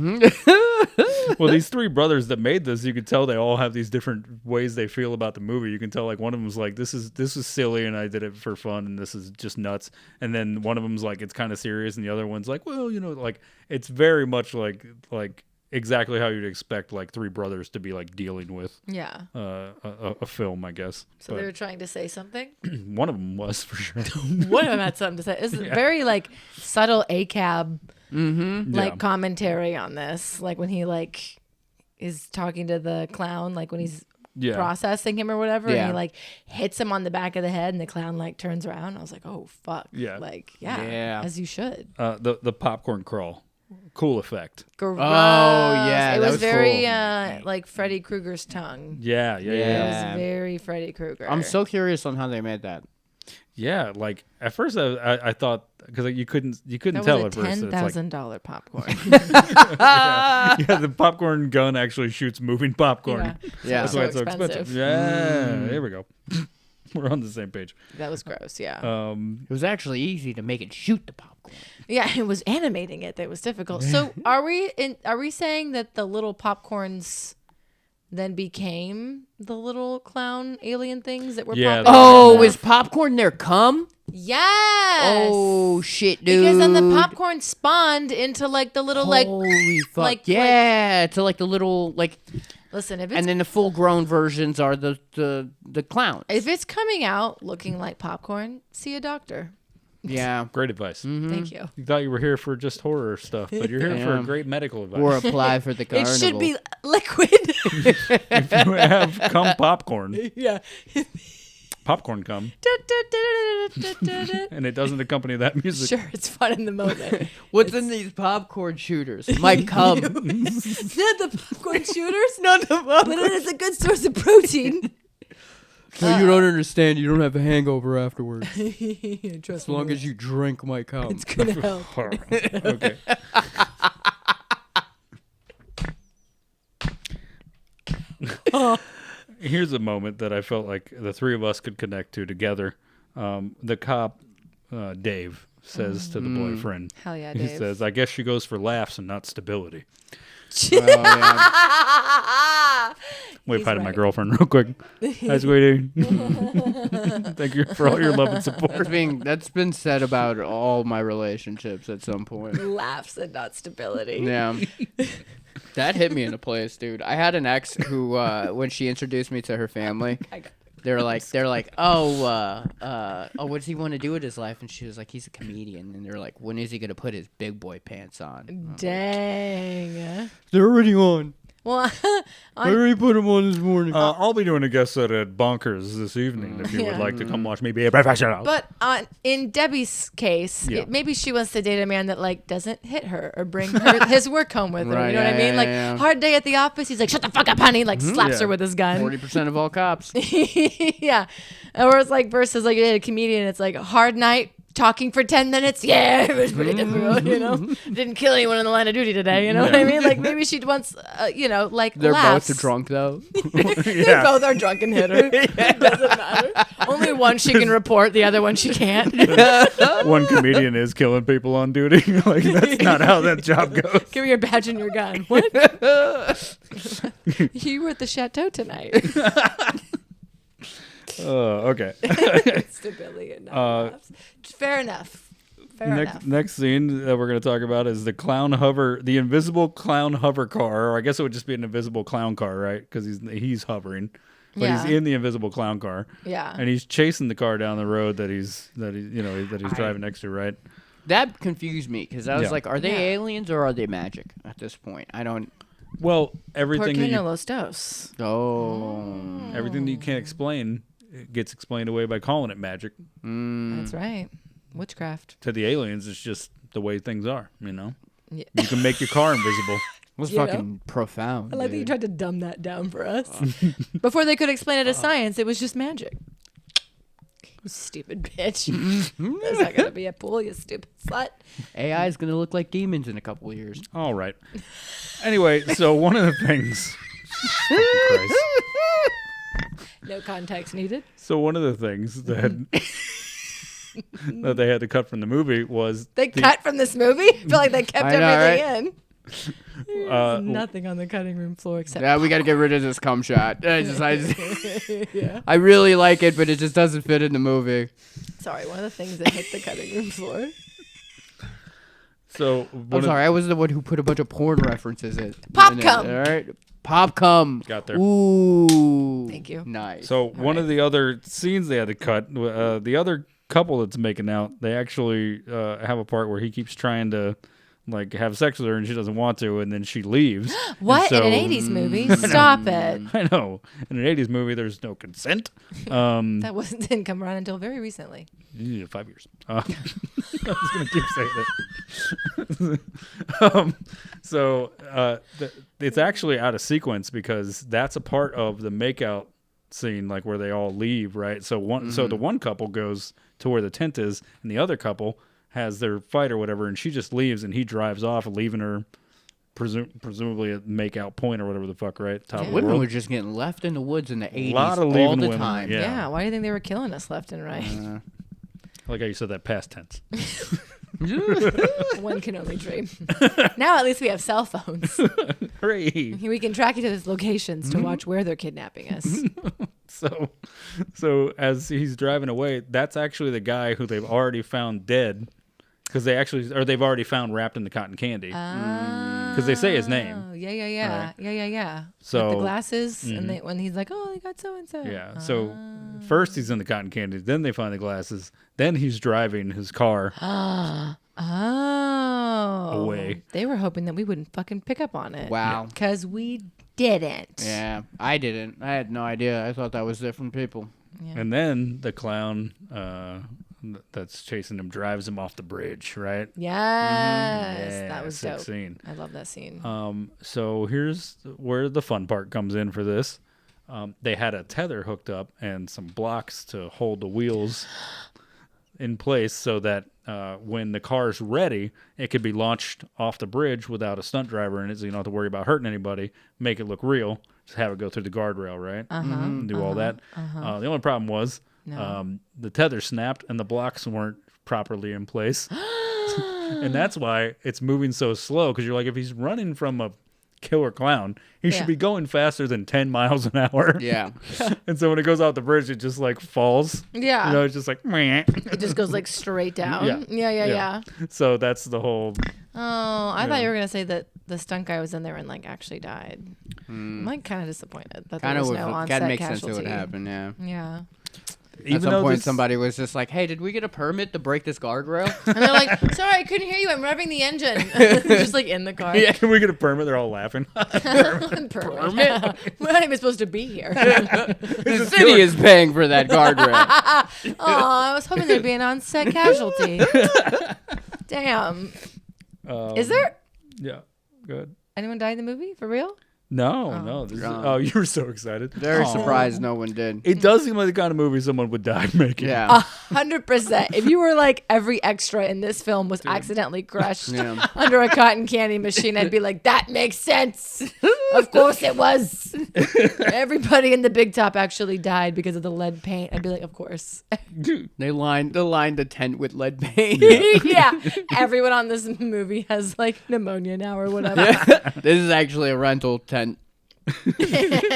C: well, these three brothers that made this, you could tell they all have these different ways they feel about the movie. You can tell like one of them's like, this is silly and I did it for fun and this is just nuts. And then one of them's like, it's kind of serious, and the other one's like, well, like it's very much like exactly how you'd expect like three brothers to be like dealing with
E: Yeah.
C: a film, I guess.
E: So they were trying to say something.
C: One of them was for sure.
E: One of them had something to say. It's very like subtle ACAB like
C: Yeah.
E: commentary on this. Like when he like is talking to the clown, like when he's
C: Yeah.
E: processing him or whatever,
D: Yeah.
E: and he like hits him on the back of the head and the clown like turns around. I was like, oh fuck.
C: Yeah.
E: Like,
D: Yeah.
E: as you should.
C: The popcorn crawl, cool effect.
E: Gross.
D: yeah,
E: It
D: that
E: was
D: was
E: very
D: cool.
E: like Freddy Krueger's tongue.
C: Yeah.
E: It
D: Yeah.
E: was very Freddy Krueger.
D: I'm so curious on how they made that.
C: Yeah, like at first I thought because like, you couldn't
E: that
C: tell
E: was
C: at
E: a
C: first. It's like,
E: $10,000 popcorn.
C: yeah, the popcorn gun actually shoots moving popcorn.
D: Yeah.
C: That's
E: So
C: why it's so
E: expensive.
C: expensive. Yeah, there we go. We're on the same page.
E: That was gross. Yeah.
D: It was actually easy to make it shoot the popcorn.
E: Yeah, it was animating it that was difficult. So are we saying that the little popcorns then became the little clown alien things that were
C: Yeah,
E: popping?
D: Oh, is popcorn their cum?
E: Yes.
D: Oh shit, dude.
E: Because then the popcorn spawned into like the little
D: Holy fuck.
E: like-
D: yeah, to like the little like
E: listen, if it's
D: and then the full grown versions are the clowns.
E: if it's coming out looking like popcorn, see a doctor.
D: Yeah.
C: Great advice.
E: Thank you.
C: You thought you were here for just horror stuff, but you're here for
D: Yeah.
C: great medical advice.
D: Or apply for the
E: It
D: carnival.
E: should be liquid.
C: if you have cum popcorn,
E: yeah.
C: popcorn cum, and it doesn't accompany that music.
E: Sure, it's fun in the moment.
D: What's in these popcorn shooters? My cum.
E: Not the popcorn shooters, not the popcorn. But it is a good source of protein.
D: No, you don't understand. You don't have a hangover afterwards.
E: Trust
D: As long as you drink my cum.
E: it's gonna help.
C: Okay. Here's a moment that I felt like the three of us could connect to together. The cop, Dave, says to the boyfriend,
E: Hell yeah,
C: he
E: Dave.
C: says, I guess she goes for laughs and not stability. Wave
E: He's
C: hi to my
E: right.
C: girlfriend real quick. Hi, sweetie. Thank you for all your love and support.
D: That's been said about all my relationships at some point.
E: Laughs and not stability.
D: Yeah. That hit me in a place, dude. I had an ex who, when she introduced me to her family, they're like, oh, what does he want to do with his life? And she was like, he's a comedian. And they're like, when is he gonna put his big boy pants on?
E: Dang.
D: They're already on.
E: Well,
D: I already put them on this morning.
C: I'll be doing a guest set at Bonkers this evening if you would
E: Yeah.
C: like to come watch me be a professional.
E: but in Debbie's case,
C: Yeah.
E: maybe she wants to date a man that like doesn't hit her or bring her his work home with her.
D: Right,
E: You know what I
D: yeah,
E: mean? Like
D: yeah.
E: hard day at the office, he's like, "Shut the fuck up, honey!" Like slaps
C: Yeah.
E: her with his gun.
D: 40% of all cops.
E: Yeah. Or it's like versus like you date a comedian, it's like hard night. Talking for 10 minutes, yeah, it was pretty difficult, you know. Didn't kill anyone in the line of duty today, you know what I mean? Like maybe she wants, like
D: They're
E: laughs.
D: both drunk though.
E: They both are drunk and hit her. It doesn't matter. Only one she can report, the other one she can't.
C: One comedian is killing people on duty. Like that's not how that job goes.
E: Give me your badge and your gun. What? You were at the chateau tonight.
C: Okay.
E: Stability and not laughs. Fair enough. Fair enough.
C: Next scene that we're going to talk about is the invisible clown hover car, or I guess it would just be an invisible clown car, right? Because he's hovering. but
E: Yeah.
C: he's in the invisible clown car.
E: Yeah.
C: And he's chasing the car down the road that he's driving next to, right?
D: That confused me because I was
C: Yeah.
D: like, are they
E: Yeah.
D: aliens or are they magic at this point? I don't.
C: Well,
E: Por
C: everything
E: qué
C: that
E: no
C: you,
E: los dos?
D: Oh.
C: everything that you can't explain it gets explained away by calling it magic.
E: That's right. Witchcraft.
C: To the aliens, it's just the way things are. You know,
E: Yeah.
C: you can make your car invisible.
D: Was
E: You know?
D: fucking profound.
E: I like that you
D: dude.
E: tried to dumb that down for us. Before they could explain it as science, it was just magic. You stupid bitch. That's not gonna be a pool, you stupid slut.
D: AI is gonna look like demons in a couple of years.
C: All right. Anyway, so one of the things. Fucking Christ.
E: No context needed.
C: So one of the things that that they had to cut from the movie was
E: They cut from this movie? I feel like they kept
D: I know,
E: everything in.
C: uh,
E: Nothing on the cutting room floor except
D: Yeah, we gotta get rid of this cum shot. I really like it, but it just doesn't fit in the movie.
E: sorry, one of the things that hit the cutting room floor.
C: so
D: I'm sorry, I was the one who put a bunch of porn references in.
E: Pop
D: in it,
E: cum.
D: All right, pop cum.
C: Got there.
D: Ooh,
E: Thank you.
D: Nice.
C: So one of the other scenes they had to cut, the other couple that's making out, they actually have a part where he keeps trying to like have sex with her and she doesn't want to, and then she leaves.
E: What?
C: And
E: In an
C: so-
E: 80s movie? Stop it.
C: I know. In an 80s movie, there's no consent.
E: That didn't come around until very recently.
C: Yeah, 5 years. I was going to keep saying that. It's actually out of sequence because that's a part of the makeout scene, like where they all leave, right? So the one couple goes to where the tent is, and the other couple has their fight or whatever, and she just leaves, and he drives off, leaving her presumably at makeout point or whatever the fuck, right? Top of the
D: Women
C: world.
D: were just getting left in the woods in the 80s
C: Lot of
D: all
C: leaving
D: the
C: women,
D: time.
C: yeah.
E: Yeah. Why do you think they were killing us left and right?
C: I like how you said that past tense.
E: One can only dream. Now at least we have cell phones.
C: Hooray!
E: We can track you to those locations to watch where they're kidnapping us.
C: So as he's driving away, that's actually the guy who they've already found dead, because they've already found wrapped in the cotton candy. Because they say his name.
E: Oh, yeah.
C: Right.
E: Yeah.
C: So
E: with the glasses, and when he's like, "Oh, they got so and so."
C: yeah. So first he's in the cotton candy, then they find the glasses, then he's driving his car away.
E: They were hoping that we wouldn't fucking pick up on it.
D: Wow.
E: Because we didn't.
D: Yeah, I didn't. I had no idea. I thought that was different people.
C: And then the clown that's chasing him drives him off the bridge, right?
E: Yes,
C: Yeah,
E: that was
C: sick
E: dope.
C: scene.
E: I love that scene.
C: So here's where the fun part comes in for this. They had a tether hooked up and some blocks to hold the wheels in place so that when the car's ready, it could be launched off the bridge without a stunt driver in it, so you don't have to worry about hurting anybody. Make it look real. Just have it go through the guardrail, right? Do all that. The only problem was the tether snapped and the blocks weren't properly in place. And that's why it's moving so slow, because you're like, if he's running from a killer clown, he should be going faster than 10 miles an hour.
D: Yeah.
C: And so when it goes out the bridge, it just like falls.
E: Yeah.
C: You know, it's just like, meh.
E: It just goes like straight down. Yeah.
C: So that's the whole.
E: Oh, I thought you were gonna say that the stunt guy was in there and like actually died. I'm like kind of disappointed that there was no on-set
D: That makes
E: casualty.
D: sense. It would happen. Yeah.
E: Yeah.
D: At some point, somebody was just like, "Hey, did we get a permit to break this guardrail?"
E: And they're like, "Sorry, I couldn't hear you. I'm revving the engine." Just like in the car.
C: Yeah, can we get a permit? They're all laughing.
E: Permit. We're not even supposed to be here.
D: The city is paying for that guardrail.
E: Oh, I was hoping there'd be an on-set casualty. Damn. Is there
C: Yeah, good.
E: anyone died in the movie for real?
C: No. You were so excited.
D: Very
C: Aw.
D: surprised no one did.
C: It does seem like the kind of movie someone would die making.
D: Yeah.
E: 100%. If you were like every extra in this film was accidentally crushed
D: Yeah.
E: under a cotton candy machine, I'd be like, that makes sense. Of course it was. Everybody in the big top actually died because of the lead paint. I'd be like, of course.
D: They lined the tent with lead paint.
E: Yeah. Everyone on this movie has like pneumonia now or whatever.
D: This is actually a rental tent.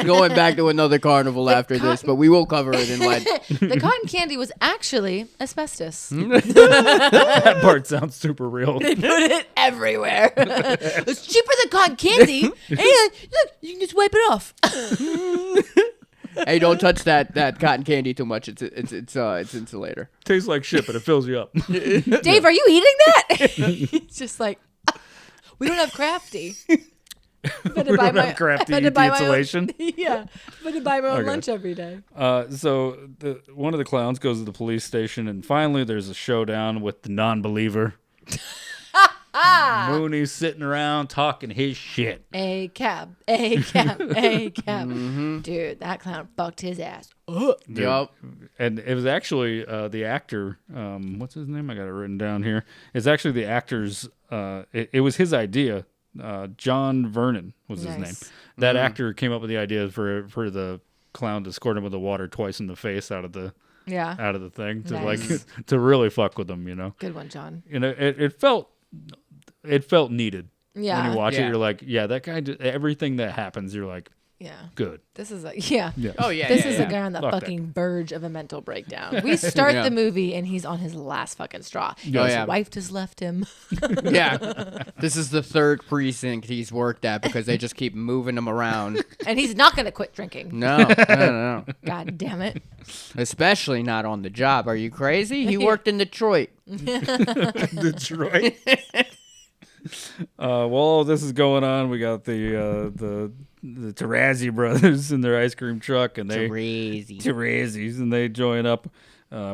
D: Going back to another carnival after this, but we will cover it in lead.
E: The cotton candy was actually asbestos.
C: That part sounds super real.
E: They put it everywhere. It's cheaper than cotton candy. And look, you can just wipe it off.
D: Hey, don't touch that cotton candy too much. It's insulator.
C: Tastes like shit, but it fills you up.
E: Dave, are you eating that? It's just like, we don't have Crafty.
C: We don't have Crafty eat the insulation.
E: Yeah, but to buy my own
C: Okay.
E: lunch every day.
C: So one of the clowns goes to the police station, and finally there's a showdown with the non-believer. Mooney's sitting around talking his shit.
E: A cab, a cab.
C: Mm-hmm.
E: Dude, that clown fucked his ass.
C: Dude.
D: Yup.
C: And it was actually the actor. What's his name? I got it written down here. It's actually the actor's. It was his idea. John Vernon was his name. That actor came up with the idea for the clown to squirt him with the water twice in the face out of the thing to
E: Nice.
C: to really fuck with him.
E: Good one, John.
C: It felt needed.
E: Yeah.
C: When you watch
D: Yeah.
C: it, you're like, yeah, that guy. Everything that happens, you're like,
E: Yeah.
C: good.
E: This is a yeah.
D: Oh yeah.
E: This
D: yeah,
E: is
D: yeah.
E: a guy on the
C: Fuck that.
E: fucking verge of a mental breakdown. We start
D: Yeah.
E: the movie and he's on his last fucking straw. His
D: yeah.
E: wife just left him.
D: Yeah. This is the third precinct he's worked at because they just keep moving him around.
E: And he's not gonna quit drinking.
D: No.
E: God damn it.
D: Especially not on the job. Are you crazy? He worked in Detroit.
C: Detroit. While this is going on, we got the Tarazzi brothers in their ice cream truck, and they Tarazzis, and they join up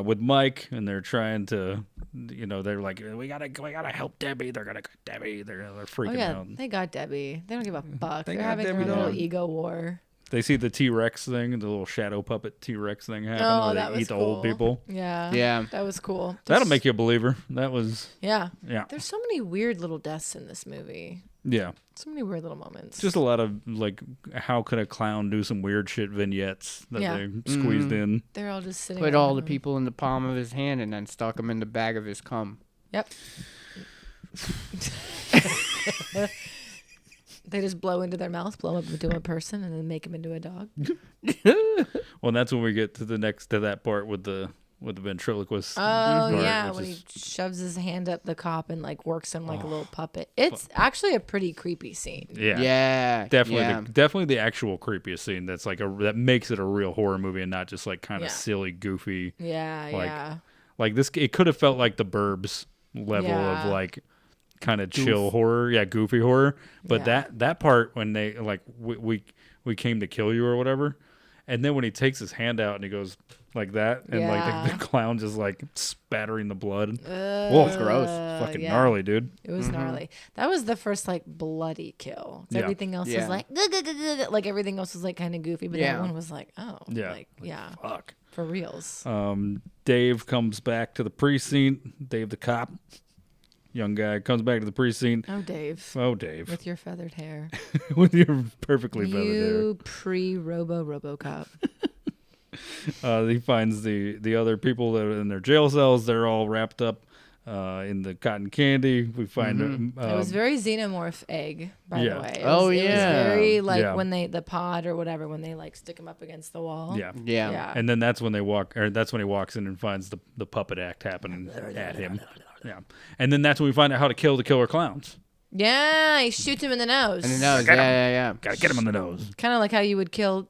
C: with Mike, and they're trying to, they're like, we gotta help Debbie. They're gonna get Debbie. They're freaking
E: Oh yeah,
C: out.
E: they got Debbie. They don't give a fuck.
C: They
E: They're
C: got
E: having
C: Debbie
E: their little
C: down.
E: ego war.
C: They see the T-Rex thing, the little shadow puppet T-Rex thing happen,
E: Oh,
C: where
E: that
C: they
E: was
C: eat the
E: cool.
C: old people.
E: Yeah.
D: Yeah.
E: That was cool.
C: That'll make you a believer. That was,
E: Yeah.
C: yeah,
E: There's so many weird little deaths in this movie.
C: yeah.
E: So many weird little moments.
C: Just a lot of like, how could a clown do some weird shit vignettes that
E: Yeah.
C: they squeezed in.
E: They're all just sitting
D: Put all the
E: around.
D: people in the palm of his hand and then stuck them in the bag of his cum.
E: Yep. They just blow into their mouth, blow up into a person, and then make him into a dog.
C: Well, and that's when we get to that part with the ventriloquist.
E: Oh
C: part,
E: yeah,
C: which
E: when he
C: is-
E: shoves his hand up the cop and like works him like a little puppet. It's actually a pretty creepy scene.
C: yeah,
D: Yeah.
C: definitely,
D: Yeah.
C: definitely the actual creepiest scene. That's like that makes it a real horror movie and not just like kind of
E: Yeah.
C: silly, goofy.
E: Yeah,
C: Like,
E: yeah.
C: Like this, it could have felt like the Burbs level
E: Yeah.
C: of like kind of chill horror, goofy horror. But
E: Yeah.
C: that part when they like we came to kill you or whatever, and then when he takes his hand out and he goes like that, and like
E: Yeah.
C: the clown just like spattering the blood.
E: It's
D: gross.
C: Fucking gnarly, dude.
E: It was gnarly. That was the first like bloody kill.
C: Yeah.
E: Everything else
D: Yeah.
E: was like like everything else was like kind of goofy, but
D: Yeah.
E: that one was like
C: Yeah.
E: like yeah,
C: Fuck.
E: for reals.
C: Dave comes back to the precinct. Dave the cop, young guy, comes back to the precinct.
E: Oh, Dave,
C: Oh, Dave,
E: with your feathered hair,
C: with your perfectly feathered
E: you RoboCop.
C: hair. He finds the other people that are in their jail cells. They're all wrapped up in the cotton candy. We find
E: It was very xenomorph egg, by
C: yeah.
E: the way. It
D: Oh,
E: was, It was
D: yeah.
E: very like
C: Yeah.
E: when the pod or whatever, when they like stick him up against the wall.
C: yeah.
D: Yeah.
E: Yeah.
C: And then that's when that's when he walks in and finds the puppet act happening at him. Yeah. And then that's when we find out how to kill the killer clowns.
E: Yeah, he shoots him in the nose.
D: And the nose.
C: Get him.
D: Yeah.
C: Gotta get him on the nose.
E: Kind of like how you would kill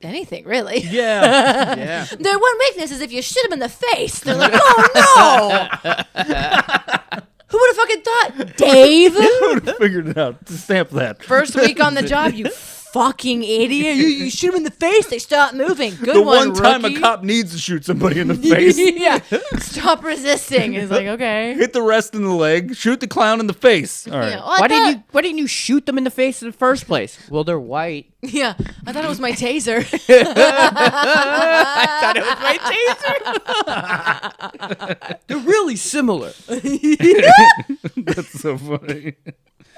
E: anything, really.
C: Yeah.
D: Yeah.
E: Their one weakness is if you shoot him in the face. They're like, oh no! Who would have fucking thought? Dave?
C: Figured it out. Stamp that.
E: First week on the job, you fucking idiot. You shoot him in the face, they stop moving. Good
C: The
E: one,
C: one time
E: rookie.
C: a cop needs to shoot somebody in the face.
E: Yeah. Stop resisting. It's like, okay.
C: Hit the rest in the leg. Shoot the clown in the face. All right.
E: Yeah, well, I
D: Why didn't you shoot them in the face in the first place? Well, they're white.
E: Yeah, I thought it was my taser.
D: I thought it was my taser. They're really similar.
C: That's so funny.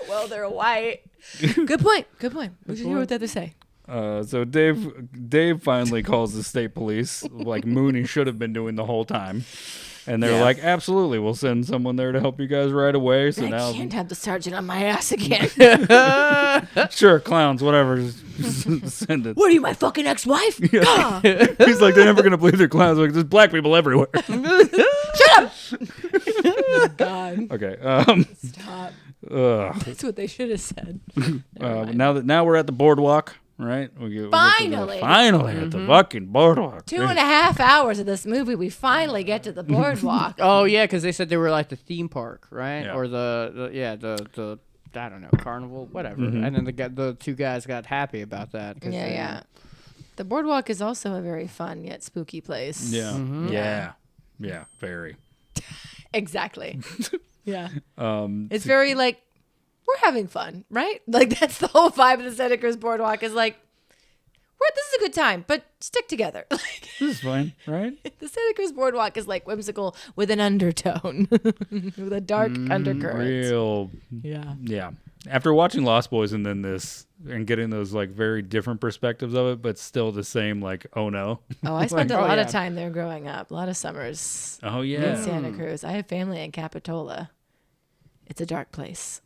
E: Well, they're white. Good point. Good point. We should hear what they have to say.
C: So Dave finally calls the state police, like Mooney should have been doing the whole time. And they're
D: Yeah.
C: like, absolutely, we'll send someone there to help you guys right away. So
E: I
C: now,
E: can't have the sergeant on my ass again.
C: sure, clowns, whatever, just send it.
E: What are you, my fucking ex-wife? Ah,
C: He's like, they're never gonna believe they're clowns. Like, there's black people everywhere.
E: shut up! Oh, God,
C: Okay.
E: stop.
C: Ugh.
E: That's what they should have said. Never mind.
C: Now we're at the boardwalk. right?
E: Finally.
C: Finally at the fucking boardwalk.
E: 2.5 hours of this movie, we finally get to the boardwalk.
D: Oh yeah, because they said they were like the theme park, right?
C: Yeah.
D: Or the I don't know, carnival, whatever. And then the two guys got happy about that.
E: Yeah. The boardwalk is also a very fun yet spooky place.
C: Yeah. Yeah, very.
E: Exactly. Yeah. It's very like, we're having fun, right? Like that's the whole vibe of the Santa Cruz Boardwalk is like, this is a good time, but stick together.
C: This is fine, right?
E: The Santa Cruz Boardwalk is like whimsical with an undertone, with a dark undercurrent.
C: Real. Yeah. After watching Lost Boys and then this and getting those like very different perspectives of it, but still the same like, oh no.
E: Oh, I spent a lot of time there growing up. A lot of summers.
C: Oh yeah.
E: In Santa Cruz. I have family in Capitola. It's a dark place.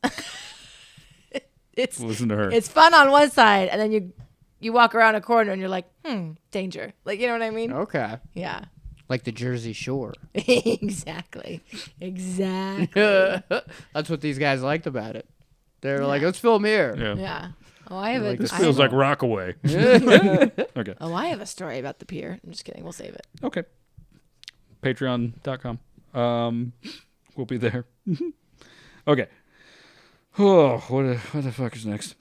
C: Listen to her.
E: It's fun on one side, and then you walk around a corner and you're like, danger. Like, you know what I mean?
D: Okay.
E: Yeah.
D: Like the Jersey Shore.
E: Exactly.
D: That's what these guys liked about it. They were like, let's film here.
E: Yeah. Oh, I have a.
C: This feels like Rockaway. Okay.
E: Oh, I have a story about the pier. I'm just kidding. We'll save it.
C: Okay. Patreon.com. We'll be there. Okay. Oh, what the fuck is next?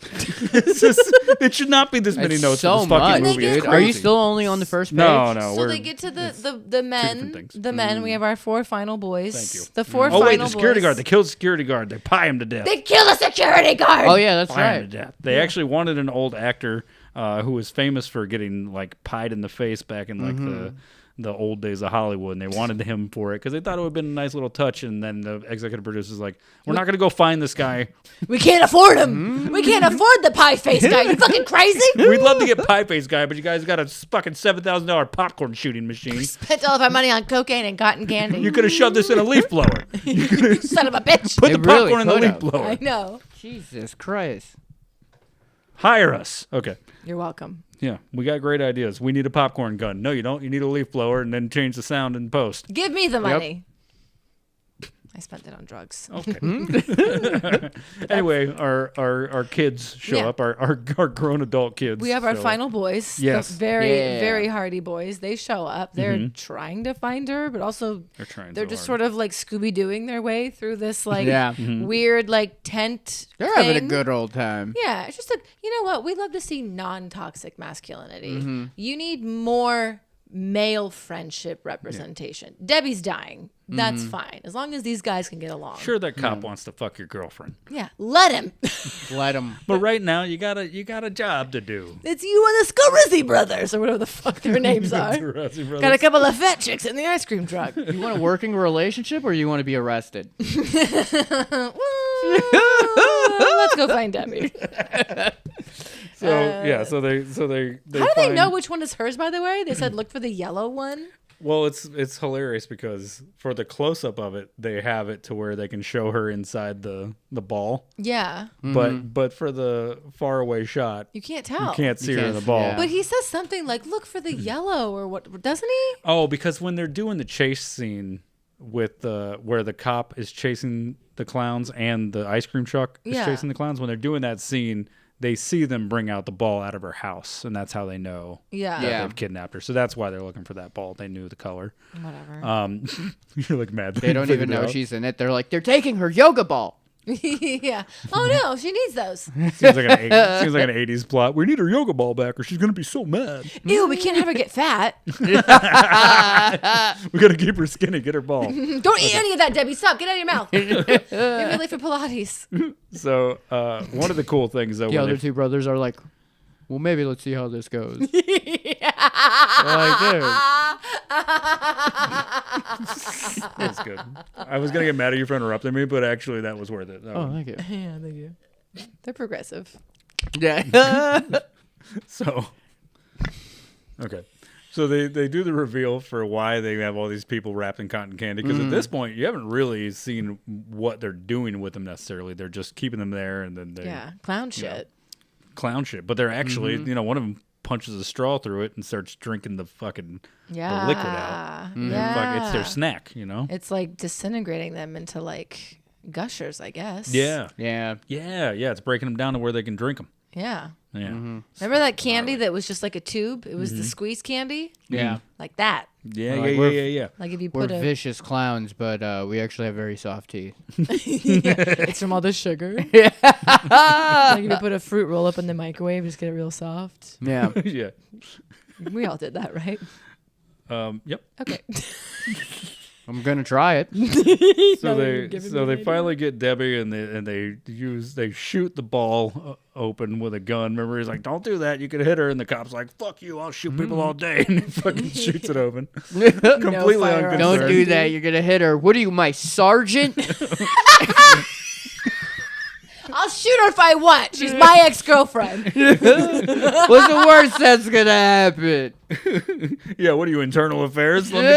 C: It should not be this many
D: It's
C: notes
D: so
C: for this fucking
D: much,
C: movie.
E: dude.
C: It's
D: Are you
C: crazy.
D: still only on the first page?
C: No.
E: So they get to the men.
C: different things.
E: The men. We have our 4 final boys.
C: Thank you.
E: The 4
C: Oh
E: final
C: wait, the security
E: boys.
C: guard. They killed the security guard. They pie him to death.
E: They kill a security guard.
D: Oh yeah, that's
C: Pie him
D: right.
C: to death. They actually wanted an old actor who was famous for getting like pied in the face back in like the old days of Hollywood, and they wanted him for it because they thought it would have been a nice little touch. And then the executive producer's like, "We're not going to go find this guy.
E: We can't afford him. We can't afford the pie face guy. You fucking crazy?
C: We'd love to get pie face guy, but you guys got a fucking $7,000 popcorn shooting machine.
E: Spent all of our money on cocaine and cotton candy.
C: You could have shoved this in a leaf blower.
E: Son of a bitch.
C: Put
D: They
C: the
D: really
C: popcorn in the
D: could
C: leaf
D: have.
C: blower.
E: I know.
D: Jesus Christ.
C: Hire us. Okay.
E: You're welcome.
C: Yeah, we got great ideas. We need a popcorn gun. No, you don't. You need a leaf blower and then change the sound in post.
E: Give me the money. I spent it on drugs.
C: Okay. Anyway, our kids show
E: Yeah.
C: up. Our grown adult kids.
E: We have our
C: show up.
E: final boys.
C: Yes.
E: The very,
D: Yeah.
E: very hardy boys. They show up. They're trying to find her, but also
C: They're
E: just sort of like Scooby-Dooing their way through this like
D: Yeah.
E: weird like tent
D: They're having a
E: thing.
D: good old time.
E: Yeah, it's just like, you know what? We love to see non-toxic masculinity. You need more male friendship representation. Debbie's dying. That's fine. As long as these guys can get along.
C: Sure, that cop wants to fuck your girlfriend,
E: Yeah, let him.
D: Let them.
C: but right now you got a job to do.
E: It's you and the Scarizzi brothers, or whatever the fuck their names are. Got a couple of fat chicks in the ice cream truck.
D: You want a working relationship or you want to be arrested?
E: Let's go find Debbie.
C: So yeah, so they
E: How do they
C: find-
E: know which one is hers, by the way? They said look for the yellow one.
C: Well, it's hilarious because for the close up of it, they have it to where they can show her inside the ball,
E: Yeah.
C: but for the far away shot,
E: You can't tell.
C: you can't see
D: You
C: her in
D: can't-
C: the ball.
D: yeah.
E: But he says something like, look for the yellow, or what, doesn't he?
C: Oh, because when they're doing the chase scene with where the cop is chasing the clowns and the ice cream truck is
E: Yeah.
C: chasing the clowns, when they're doing that scene, they see them bring out the ball out of her house, and that's how they know
E: Yeah.
C: that
D: Yeah.
C: they've kidnapped her. So that's why they're looking for that ball. They knew the color.
E: Whatever.
C: You're like mad.
D: They don't even know she's in it. They're like, they're taking her yoga ball.
E: Yeah. Oh no, she needs those.
C: Seems like an 80s plot. We need her yoga ball back or she's going to be so mad.
E: Ew, we can't have her get fat.
C: We got to keep her skinny, get her ball.
E: Don't eat any of that, Debbie. Stop. Get out of your mouth. You're late for Pilates.
C: So one of the cool things, though,
D: The
C: when
D: other
C: they-
D: two brothers are like, well, maybe let's see how this goes. Like, dude.
C: that's good. I was going to get mad at you for interrupting me, but actually that was worth it.
D: Oh, thank you.
E: Yeah, thank you. They're progressive.
D: Yeah.
C: So, okay. So they do the reveal for why they have all these people wrapped in cotton candy. Because at this point, you haven't really seen what they're doing with them necessarily. They're just keeping them there, and then they
E: Yeah. Clown shit.
C: clown shit. But they're actually, one of them punches a straw through it and starts drinking the fucking
E: Yeah.
C: the liquid out.
E: Yeah.
C: It's their snack,
E: It's like disintegrating them into like gushers, I guess.
C: Yeah.
D: Yeah.
C: Yeah. It's breaking them down to where they can drink them.
E: Yeah.
C: Yeah.
E: Remember that candy that was just like a tube? It was the squeeze candy?
D: Yeah.
E: Like that.
C: Yeah,
D: Like,
C: yeah.
E: Like if you
D: We're
E: put a...
D: vicious clowns, but we actually have very soft teeth.
E: It's from all the sugar. Like if you put a fruit roll up in the microwave, just get it real soft.
D: Yeah.
C: Yeah.
E: We all did that, right?
C: Yep.
E: Okay.
D: I'm gonna try it.
C: So they finally get Debbie and they shoot the ball open with a gun. Remember, he's like, "Don't do that. You could hit her." And the cop's like, "Fuck you. I'll shoot people all day." And he fucking shoots it open. Completely
E: firearms.
C: unconcerned.
D: Don't do that. You're gonna hit her. What are you, my sergeant?
E: I'll shoot her if I want. She's my ex-girlfriend.
D: What's the worst that's gonna happen?
C: Yeah, what are you, internal affairs? Let me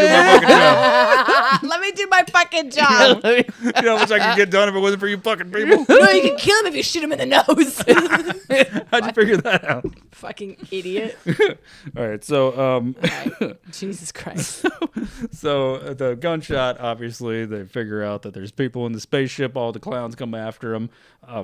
C: do my fucking job.
E: Let me do my fucking job.
C: You know how much I could get done if it wasn't for you fucking people?
E: No, you can kill him if you shoot him in the nose.
C: How'd you figure that out?
E: Fucking idiot.
C: All right, so
E: Jesus Christ.
C: So the gunshot, obviously, they figure out that there's people in the spaceship. All the clowns come after them.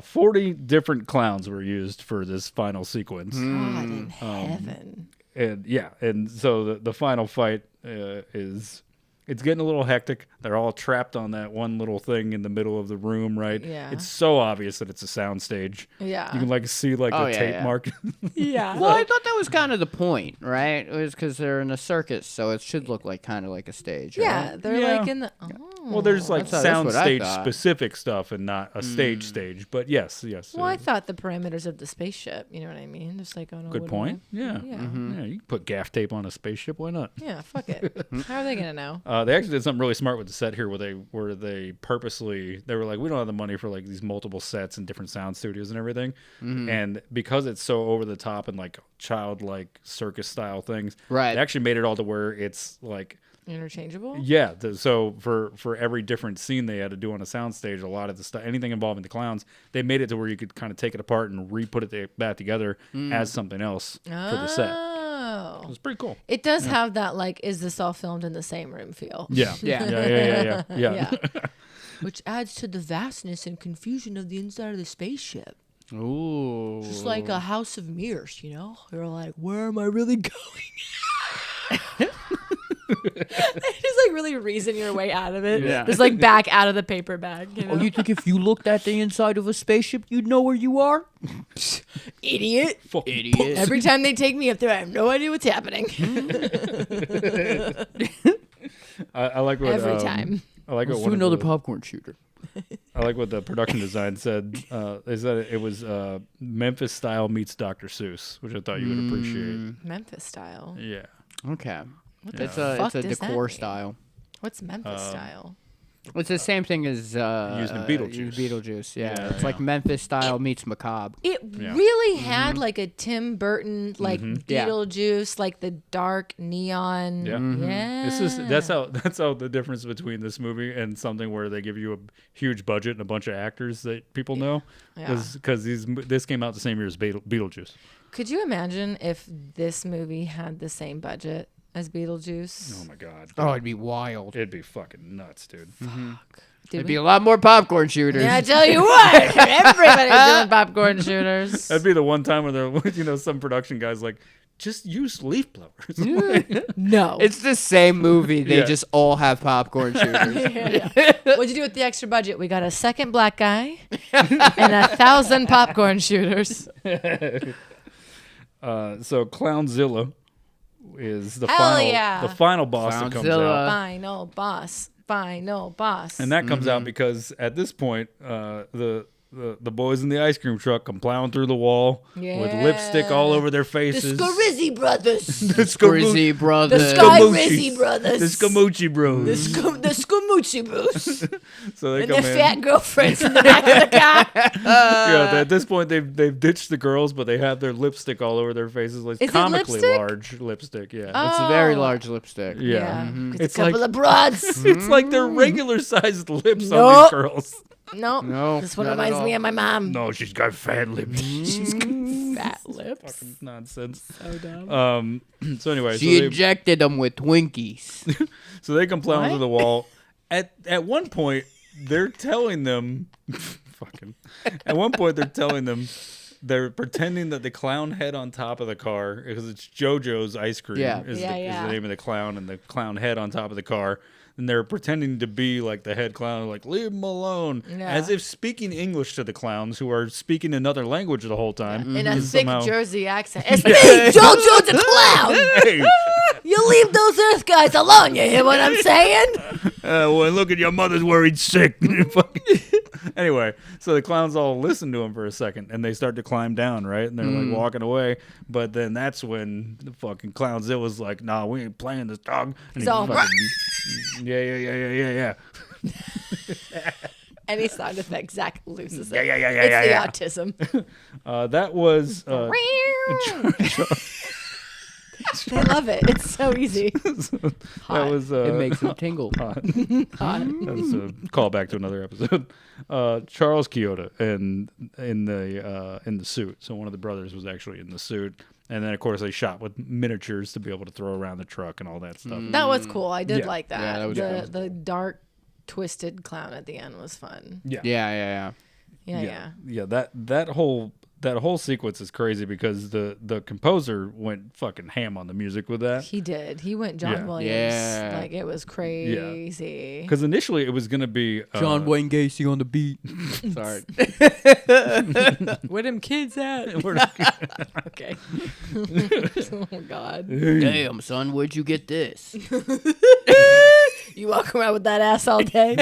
C: 40 different clowns were used for this final sequence.
E: God in heaven.
C: And so the final fight is... It's getting a little hectic. They're all trapped on that one little thing in the middle of the room, right?
E: Yeah.
C: It's so obvious that it's a soundstage.
E: Yeah.
C: You can like see like the tape mark.
E: Yeah.
D: Well, I thought that was kind of the point, right? It was because they're in a circus, so it should look like kind of like a stage.
E: Yeah,
D: right?
E: they're
C: Yeah.
E: like in the... Oh.
C: Well, there's like
D: That's what I
C: soundstage
D: thought.
C: specific stuff and not a stage. But yes.
E: Well, I thought the parameters of the spaceship, you know what I mean? Just like on a
C: Good
E: wooden
C: point.
E: one.
C: Yeah.
E: Yeah.
C: Yeah, you can put gaff tape on a spaceship. Why not?
E: Yeah, fuck it. How are they going to know?
C: They actually did something really smart with the set here where they purposely, they were like, we don't have the money for like these multiple sets and different sound studios and everything. And because it's so over the top and like childlike circus style things,
D: Right.
C: they actually made it all to where it's like,
E: Interchangeable?
C: yeah. So for every different scene they had to do on a soundstage, a lot of the stuff, anything involving the clowns, they made it to where you could kind of take it apart and re-put it back together as something else for the set.
E: Oh.
C: It was pretty cool.
E: It does have that, like, is this all filmed in the same room feel?
C: Yeah.
D: Yeah.
C: Yeah.
E: Which adds to the vastness and confusion of the inside of the spaceship.
D: Ooh.
E: Just like a house of mirrors, you know? You're like, where am I really going? Just like really reason your way out of it.
D: Yeah.
E: Just like back out of the paper bag. You know?
D: Oh, you think if you looked at the inside of a spaceship, you'd know where you are?
E: Idiot.
D: Idiot.
E: Every time they take me up there, I have no idea what's happening.
C: I like what
E: Every time.
C: I like what
D: Let's
C: one
D: do
C: of
D: another
C: the-
D: popcorn shooter.
C: I like what the production design said. Is that it was Memphis style meets Dr. Seuss, which I thought you would appreciate.
E: Memphis style.
C: Yeah.
D: Okay.
E: What the
D: It's
E: fuck
D: a
E: does that
D: decor
E: mean?
D: style.
E: What's Memphis style?
D: It's the same thing as
C: Used in Beetlejuice.
D: Beetlejuice, yeah.
C: Yeah,
D: It's like Memphis style meets macabre.
E: It
C: Yeah.
E: really had like a Tim Burton, like
D: Yeah.
E: Beetlejuice, like the dark neon.
C: Yeah.
E: Yeah.
C: It's just that's how the difference between this movie and something where they give you a huge budget and a bunch of actors that people know,
E: Yeah.
C: because this came out the same year as Beetlejuice.
E: Could you imagine if this movie had the same budget as Beetlejuice?
C: Oh my god.
D: Oh, it'd be wild.
C: It'd be fucking nuts, dude.
E: Did
D: It'd
E: we?
D: be a lot more popcorn shooters.
E: Yeah, I tell you what, everybody's doing popcorn shooters.
C: That'd be the one time where they're, some production guys like, just use leaf blowers.
E: No.
D: It's the same movie. They
C: Yeah.
D: just all have popcorn shooters.
E: What'd you do with the extra budget? We got a second black guy and 1,000 popcorn shooters.
C: So Clownzilla is the
E: Hell yeah.
C: final boss that comes
D: Clownzilla.
C: out.
E: Final boss. Final boss.
C: And that comes out because at this point, the boys in the ice cream truck come plowing through the wall with
E: Yeah.
C: lipstick all over their
E: the
C: faces.
E: Scorizzi brothers.
D: Grizzy
E: The
D: brothers.
E: Sky
C: Scamoochie.
E: Rizzi brothers.
C: The Scamoochie Bros.
E: The Scamoochie bros.
C: So they
E: And
C: come
E: their
C: in.
E: fat girlfriends in the back of the car.
C: Yeah, at this point they've ditched the girls, but they have their lipstick all over their faces, like
E: Is it
C: comically
E: lipstick?
C: large lipstick. Yeah,
D: It's a very
E: Oh.
D: large lipstick.
C: yeah.
E: 'Cause
C: It's
E: a couple
C: like
E: of broads.
C: it's like they're regular sized lips on
E: Nope.
C: these girls.
E: Nope.
D: No,
E: This one
D: not at
E: reminds me
D: all.
E: of my mom.
C: No, she's got fat lips.
E: She's got fat lips.
C: Nonsense.
E: So dumb.
C: So anyway,
D: She injected them with Twinkies.
C: so they come plowing
E: What?
C: through the wall. At one point, they're telling them, fucking. At one point, they're telling them, they're pretending that the clown head on top of the car, because it's JoJo's ice cream is the name of the clown, and the clown head on top of the car. And they're pretending to be like the head clown, like, leave him alone. Yeah. As if speaking English to the clowns who are speaking another language the whole time.
E: In a thick Jersey accent. It's me, JoJo the clown. Hey. You leave those Earth guys alone, you hear what I'm saying?
C: Well, look at your mother's worried sick. Anyway, so the clowns all listen to him for a second, and they start to climb down, right? And they're like walking away. But then that's when the fucking Clownzilla's like, nah, we ain't playing this, dog. And
E: he's all,
C: yeah.
E: Any sound effect, Zach loses it.
C: Yeah.
E: It's the autism.
C: That was...
E: They love it. It's so easy.
C: That was
D: it makes them tingle.
C: Hot. That's a callback to another episode. Charles Kyoto in the suit. So one of the brothers was actually in the suit. And then, of course, they shot with miniatures to be able to throw around the truck and all that stuff.
E: That was cool. I did like that.
D: Yeah, that was cool.
E: The dark, twisted clown at the end was fun.
D: Yeah.
C: That whole sequence is crazy because the composer went fucking ham on the music with that.
E: He did. He went John Williams.
D: Yeah.
E: Like, it was crazy.
C: Because initially it was going to be...
D: John Wayne Gacy on the beat. Sorry.
E: Where them kids at? Okay. Oh, God.
D: Damn, son, where'd you get this?
E: You walk around with that ass all day?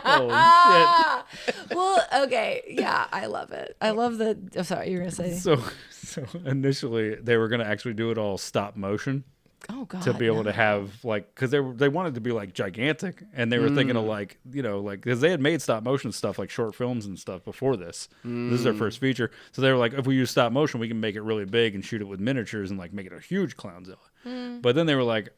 C: Oh, shit.
E: Well, okay. Yeah, I love it. I love the... Oh, sorry, you were going to say...
C: So initially they were going to actually do it all stop motion.
E: Oh, God.
C: To be able to have, like, because they wanted to be, like, gigantic. And they were thinking of, like, because they had made stop motion stuff, like short films and stuff before this. This is their first feature. So they were like, if we use stop motion, we can make it really big and shoot it with miniatures and, like, make it a huge Clownzilla. But then they were like,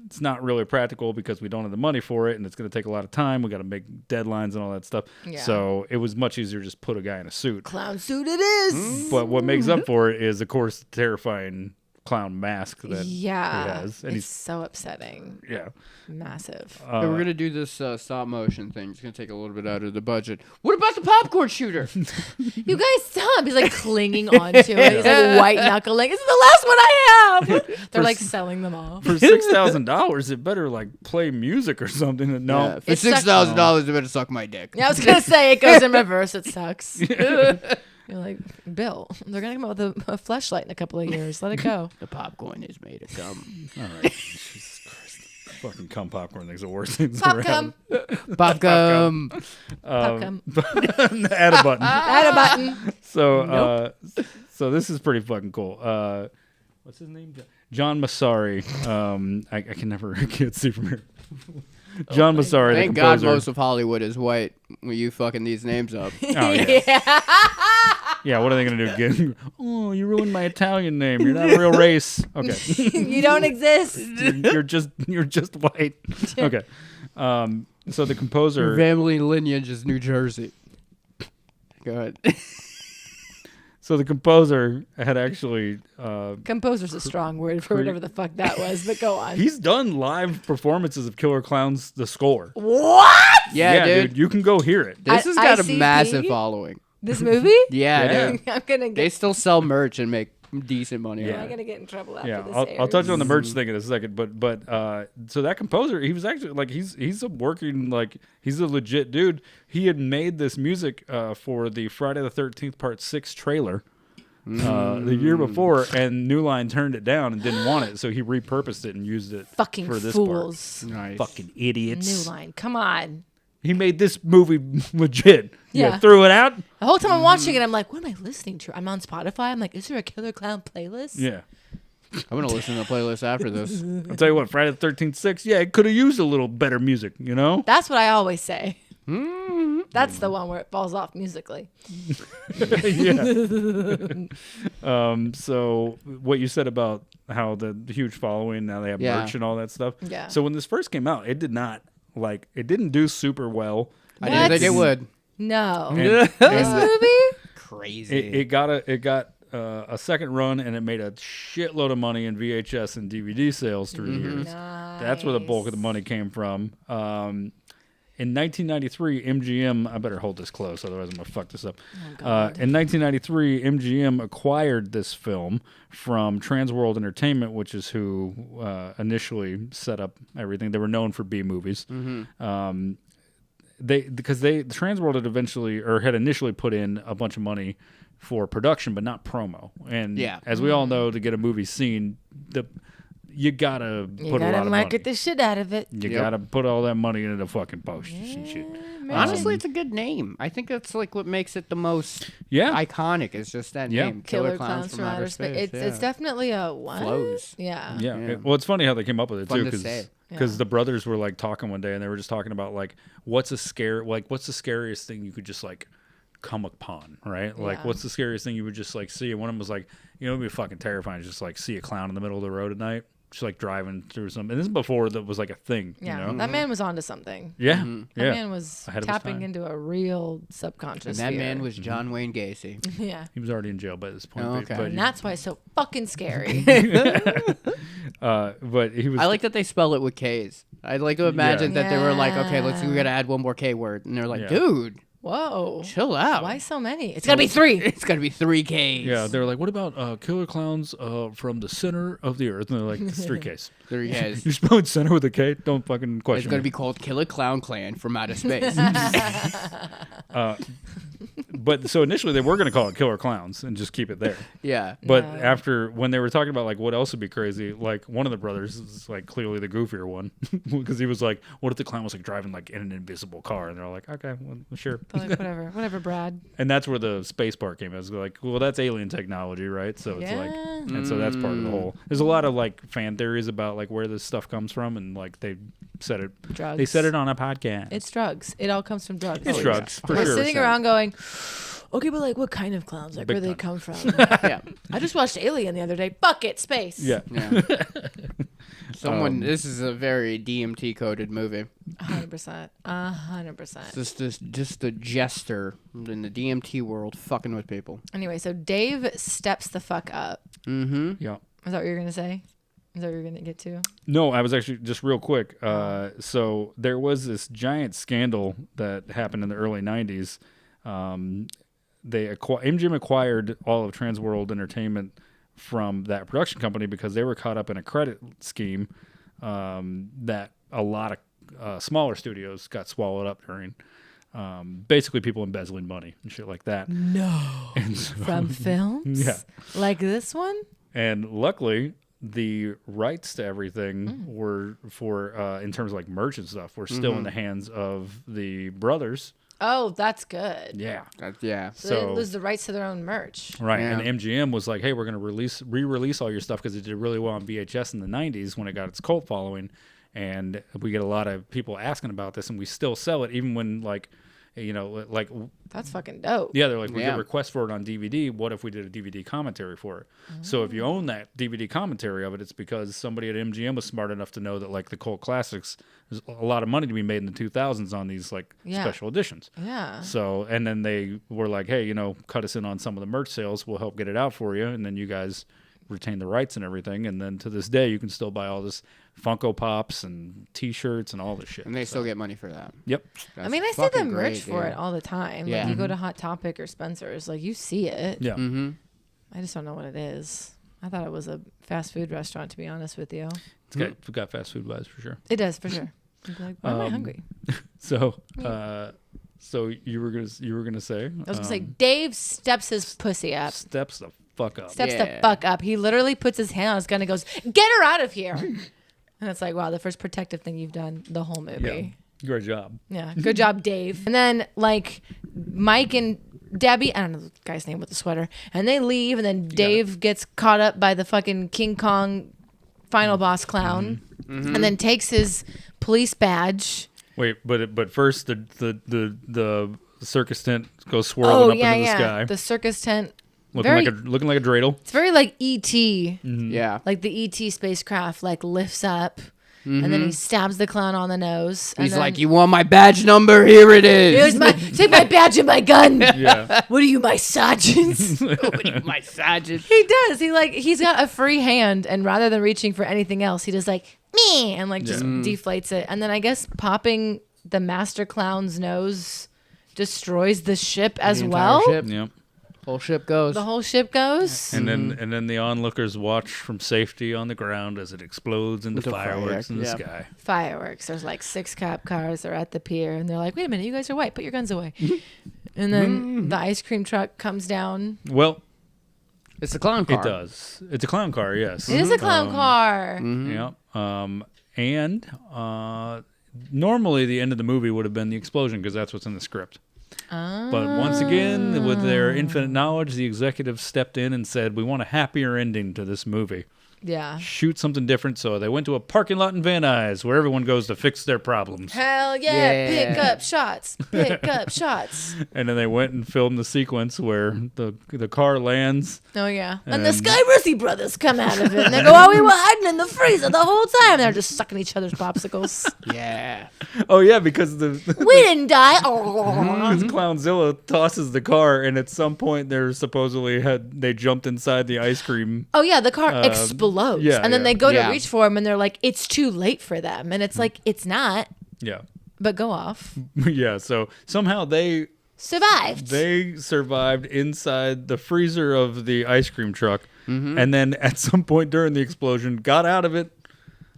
C: it's not really practical because we don't have the money for it and it's going to take a lot of time. We got to make deadlines and all that stuff. Yeah. So it was much easier to just put a guy in a suit.
E: Clown suit it is.
C: But what makes up for it is, of course, the terrifying clown mask that he has. And
E: it's so upsetting.
C: Yeah.
E: Massive.
D: We're going to do this stop motion thing. It's going to take a little bit out of the budget. What about the popcorn shooter?
E: You guys stop. He's like clinging onto it. He's like white knuckling. This is the last one I have. They're like selling them all.
C: For $6,000, it better like play music or something. No.
D: Yeah, for $6,000, it better suck my dick.
E: Yeah, I was going to say it goes in reverse. It sucks. You're like, Bill, they're going to come out with a fleshlight in a couple of years. Let it go.
D: The popcorn is made of gum.
C: All right. Jesus Christ. Fucking cum popcorn thing's the worst things
E: Pop
C: around.
D: Pop gum.
E: Pop gum.
C: Add a button.
E: Add a button.
C: So, so this is pretty fucking cool. What's his name? John Massari. I can't see from here. John Massari,
D: Thank
C: the
D: God
C: composer.
D: most of Hollywood is white when you fucking these names up.
C: Oh, yeah. Yeah, what are they going to do again? Oh, you ruined my Italian name. You're not a real race. Okay.
E: You don't exist.
C: You're just white. Okay. So the composer...
D: Your family lineage is New Jersey. Go ahead.
C: So the composer had actually...
E: Composer's a strong word for whatever the fuck that was, but go on.
C: He's done live performances of Killer Klowns, the score.
E: What?
D: Yeah, dude.
C: You can go hear it.
D: This has got a
E: ICP?
D: massive following.
E: This movie?
D: Yeah, dude.
E: I'm gonna get...
D: They still sell merch and make decent money.
C: Yeah.
E: Am I gonna get in trouble after this
C: I'll touch on the merch thing in a second, but so that composer, he was actually like he's a working, like, he's a legit dude. He had made this music for the Friday the 13th Part 6 trailer the year before, and New Line turned it down and didn't want it, so he repurposed it and used it
E: fucking
C: for this
E: fools.
C: part.
D: Nice.
C: Fucking idiots.
E: New Line, come on.
C: He made this movie legit.
E: Yeah.
C: You threw it out.
E: The whole time I'm watching it, I'm like, what am I listening to? I'm on Spotify. I'm like, is there a Killer Clown playlist?
C: Yeah.
D: I'm going to listen to the playlist after this.
C: I'll tell you what, Friday the 13th 6, yeah, it could have used a little better music, you know?
E: That's what I always say. That's the one where it falls off musically.
C: Yeah. So what you said about how the huge following, now they have merch and all that stuff.
E: Yeah.
C: So when this first came out, it didn't do super well.
D: I didn't think it would.
E: No.
C: And
E: This movie?
D: Crazy.
C: it got a second run, and it made a shitload of money in VHS and DVD sales through the years.
E: Nice.
C: That's where the bulk of the money came from. In 1993, MGM, I better hold this close, otherwise I'm going to fuck this up.
E: Oh, God.
C: In 1993, MGM acquired this film from Transworld Entertainment, which is who initially set up everything. They were known for B movies. Transworld had initially put in a bunch of money for production, but not promo. And as we all know, to get a movie seen, you gotta put a lot of
E: market
C: money.
E: the shit out of it.
C: You gotta put all that money into the fucking posters and shit.
D: Honestly, it's a good name. I think that's like what makes it the most iconic. Is just that name,
E: Killer Klowns from Outer Space. It's definitely a what?
D: Flows.
E: Yeah.
C: Well, it's funny how they came up with it
D: Fun
C: too,
D: to say.
C: because the brothers were like talking one day, and they were just talking about like what's the scariest thing you could just like come upon, right? Like what's the scariest thing you would just like see? And one of them was like, it'd be fucking terrifying to just like see a clown in the middle of the road at night. Just like driving through some, and this is before that was like a thing.
E: Yeah,
C: you know?
E: that man was onto something.
C: Yeah,
E: That man was tapping into a real subconscious.
D: And that
E: fear.
D: man was John Wayne Gacy.
E: Yeah,
C: he was already in jail by this point.
D: Oh, okay.
E: and that's why it's so fucking scary.
C: But he was.
D: I like that they spell it with K's. I'd like to imagine that they were like, okay, we gotta add one more K word, and they're like, dude,
E: Whoa,
D: chill out.
E: Why so many? It's gotta be 3.
D: It's gotta be 3 Ks.
C: Yeah, they're like, what about Killer Klowns from the center of the earth? And they're like, it's 3 Ks.
D: 3 Ks.
C: You're spelling center with a K? Don't fucking question
D: It's gonna
C: me.
D: be called Killer Clown Clan from Outer Space.
C: But so initially they were going to call it Killer Klowns and just keep it there.
D: Yeah.
C: But after, when they were talking about like what else would be crazy, like one of the brothers is like clearly the goofier one, because he was like, what if the clown was like driving like in an invisible car? And they're like, okay, well, sure.
E: Like, whatever, Brad.
C: And that's where the space part came in. It's like, well, that's alien technology, right? So it's like, and so that's part of the whole. There's a lot of like fan theories about like where this stuff comes from, and like they said it.
E: Drugs.
C: They said it on a podcast.
E: It's drugs. It all comes from drugs.
C: It's drugs for
E: We're
C: sure.
E: sitting around going, okay, but like, what kind of clowns? Like,
C: Big
E: where they
C: time.
E: come from?
D: Yeah.
E: I just watched Alien the other day. Fuck it, space.
C: Yeah.
D: Yeah. This is a very DMT coded movie.
E: 100%. 100%.
D: Just a jester in the DMT world fucking with people.
E: Anyway, so Dave steps the fuck up.
D: Mm-hmm.
C: Yeah.
E: Is that what you're gonna say? Is that what you're gonna get to?
C: No, I was actually just real quick. So there was this giant scandal that happened in the early 90s. MGM acquired all of Transworld Entertainment from that production company because they were caught up in a credit scheme that a lot of smaller studios got swallowed up during. Basically, people embezzling money and shit like that.
E: No.
C: And so,
E: From films?
C: Yeah.
E: Like this one?
C: And luckily, the rights to everything were for, in terms of like merch and stuff, were still in the hands of the brothers.
E: Oh, that's good.
C: Yeah.
D: Yeah.
E: So they didn't lose the rights to their own merch.
C: Right.
D: Yeah.
C: And MGM was like, hey, we're going to re-release all your stuff because it did really well on VHS in the 90s when it got its cult following. And we get a lot of people asking about this, and we still sell it even when, like, you know, like...
E: That's fucking dope.
C: Yeah, they're like, we
D: Yeah.
C: get requests for it on DVD. What if we did a DVD commentary for it? So if you own that DVD commentary of it, it's because somebody at MGM was smart enough to know that, like, the cult classics, there's a lot of money to be made in the 2000s on these, like, special editions.
E: Yeah.
C: So, and then they were like, hey, you know, cut us in on some of the merch sales. We'll help get it out for you. And then you guys retain the rights and everything. And then to this day, you can still buy all this Funko Pops and T-shirts and all this shit.
D: And they still get money for that.
C: Yep.
E: I mean, I see the merch for it all the time.
D: Yeah.
E: Like, you go to Hot Topic or Spencer's, like, you see it.
C: Yeah.
D: Mm-hmm.
E: I just don't know what it is. I thought it was a fast food restaurant, to be honest with you.
C: It's got fast food vibes for sure.
E: It does, for sure. I'd be like, why am I hungry?
C: So, so you were gonna say?
E: I was gonna say, Dave steps his pussy up.
C: Steps the fuck up.
E: Steps the fuck up. He literally puts his hand on his gun and goes, "Get her out of here!" And it's like, wow, the first protective thing you've done the whole movie.
C: Yeah. Great job.
E: Yeah, good job, Dave. And then like Mike and Debbie, I don't know the guy's name with the sweater, and they leave, and then Dave gets caught up by the fucking King Kong final boss clown, and then takes his police badge.
C: Wait, but first the circus tent goes swirling up into the sky,
E: the circus tent.
C: looking like a dreidel.
E: It's very like E.T.
D: Yeah.
E: Like the E.T. spacecraft, like lifts up, and then he stabs the clown on the nose. And
D: He's
E: then,
D: like, you want my badge number? Here it is.
E: take my badge and my gun.
C: Yeah.
E: What are you, my sergeant?
D: My sergeant.
E: He does. He's got a free hand, and rather than reaching for anything else, he does like me and like just deflates it. And then I guess popping the master clown's nose destroys the ship as
D: The
E: well.
D: entire ship.
C: Yep.
D: Whole ship goes.
E: The whole ship goes.
C: And then the onlookers watch from safety on the ground as it explodes into
D: Into
C: fireworks in the
D: yeah.
C: sky.
E: Fireworks. There's like 6 cop cars are at the pier, and they're like, "Wait a minute, you guys are white. Put your guns away." And then the ice cream truck comes down.
C: Well,
D: It's a clown car.
C: it does. It's a clown car, yes.
E: It is a clown car.
C: Yeah. And normally the end of the movie would have been the explosion because that's what's in the script. But once again, with their infinite knowledge, the executives stepped in and said, "We want a happier ending to this movie.
E: Yeah.
C: Shoot something different." So they went to a parking lot in Van Nuys where everyone goes to fix their problems.
E: Hell yeah.
D: Yeah.
E: Pick up shots. Pick up shots.
C: And then they went and filmed the sequence where the car lands.
E: Oh, yeah. And the
C: And-
E: Sky Ruthie brothers come out of it. And they go, "Oh, we were hiding in the freezer the whole time." They're just sucking each other's popsicles.
D: Yeah.
C: Oh yeah, because the
E: We didn't die. Oh.
C: this Clownzilla tosses the car, and at some point they're supposedly they jumped inside the ice cream.
E: Oh, yeah. The car explodes.
C: yeah,
E: and then
C: yeah.
E: they go to
D: Yeah.
E: reach for him, and they're like, "It's too late for them." And it's like, it's not.
C: Yeah,
E: But go off.
C: yeah. So somehow they
E: Survived.
C: survived inside the freezer of the ice cream truck, and then at some point during the explosion, got out of it.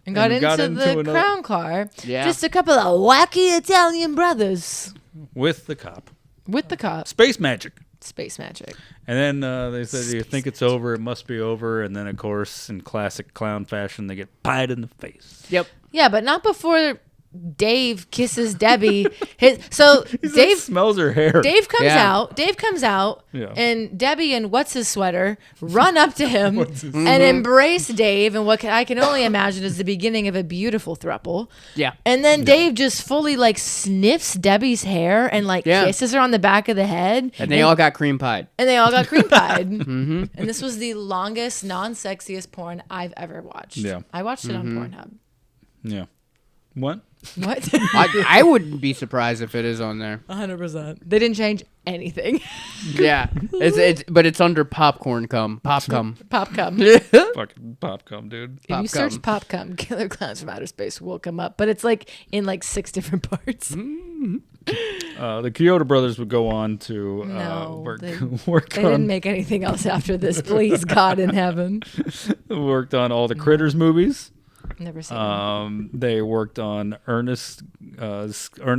E: and got
C: and got
E: into the
C: into
E: crown car.
D: Yeah.
E: Just a couple of wacky Italian brothers
C: With the cop.
E: with the cops.
C: Space magic.
E: Space magic.
C: And then they said, "You think it's over? It must be over." And then, of course, in classic clown fashion, they get pied in the face.
D: Yep.
E: Yeah, but not before Dave kisses Debbie. Dave
C: Smells her hair.
E: Dave comes
D: Yeah.
E: out. Dave comes out,
C: Yeah.
E: and Debbie and what's his sweater run up to him and embrace Dave. And I can only imagine is the beginning of a beautiful throuple.
D: Yeah.
E: And then Dave just fully like sniffs Debbie's hair and like
D: Yeah.
E: kisses her on the back of the head.
D: And they all got cream pied.
E: And they all got cream pied. And this was the longest, non-sexiest porn I've ever watched.
C: Yeah.
E: I watched it on Pornhub.
C: Yeah. What?
E: What?
D: I wouldn't be surprised if it is on there.
E: 100%. They didn't change anything.
D: Yeah. But it's under popcorn cum. Pop cum.
E: Pop cum.
C: Fucking pop cum, dude.
E: If you
D: Pop
E: search
D: cum.
E: Pop Cum, Killer Klowns From Outer Space will come up. But it's like in like 6 different parts.
C: The Kyoto brothers would go on to
E: No,
C: work
E: they
C: on
E: didn't make anything else after this. Please, God in heaven.
C: worked on all the Critters movies.
E: Never seen them.
C: They worked on Ernest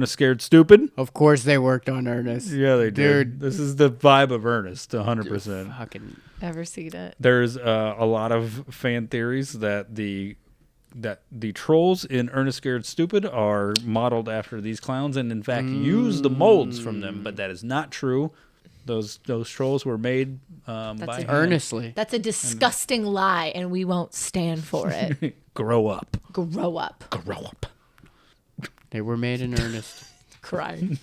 C: Scared Stupid.
D: Of course they worked on Ernest.
C: Yeah, they did.
D: Dude.
C: This is the vibe of Ernest, 100%.
D: Fucking.
E: Ever seen it?
C: There's a lot of fan theories that the trolls in Ernest Scared Stupid are modeled after these clowns and in fact use the molds from them, but that is not true. Those trolls were made by hand.
D: Earnestly.
E: That's a disgusting lie, and we won't stand for it.
C: Grow up.
E: Grow up.
C: Grow up.
D: They were made in earnest.
E: Crying.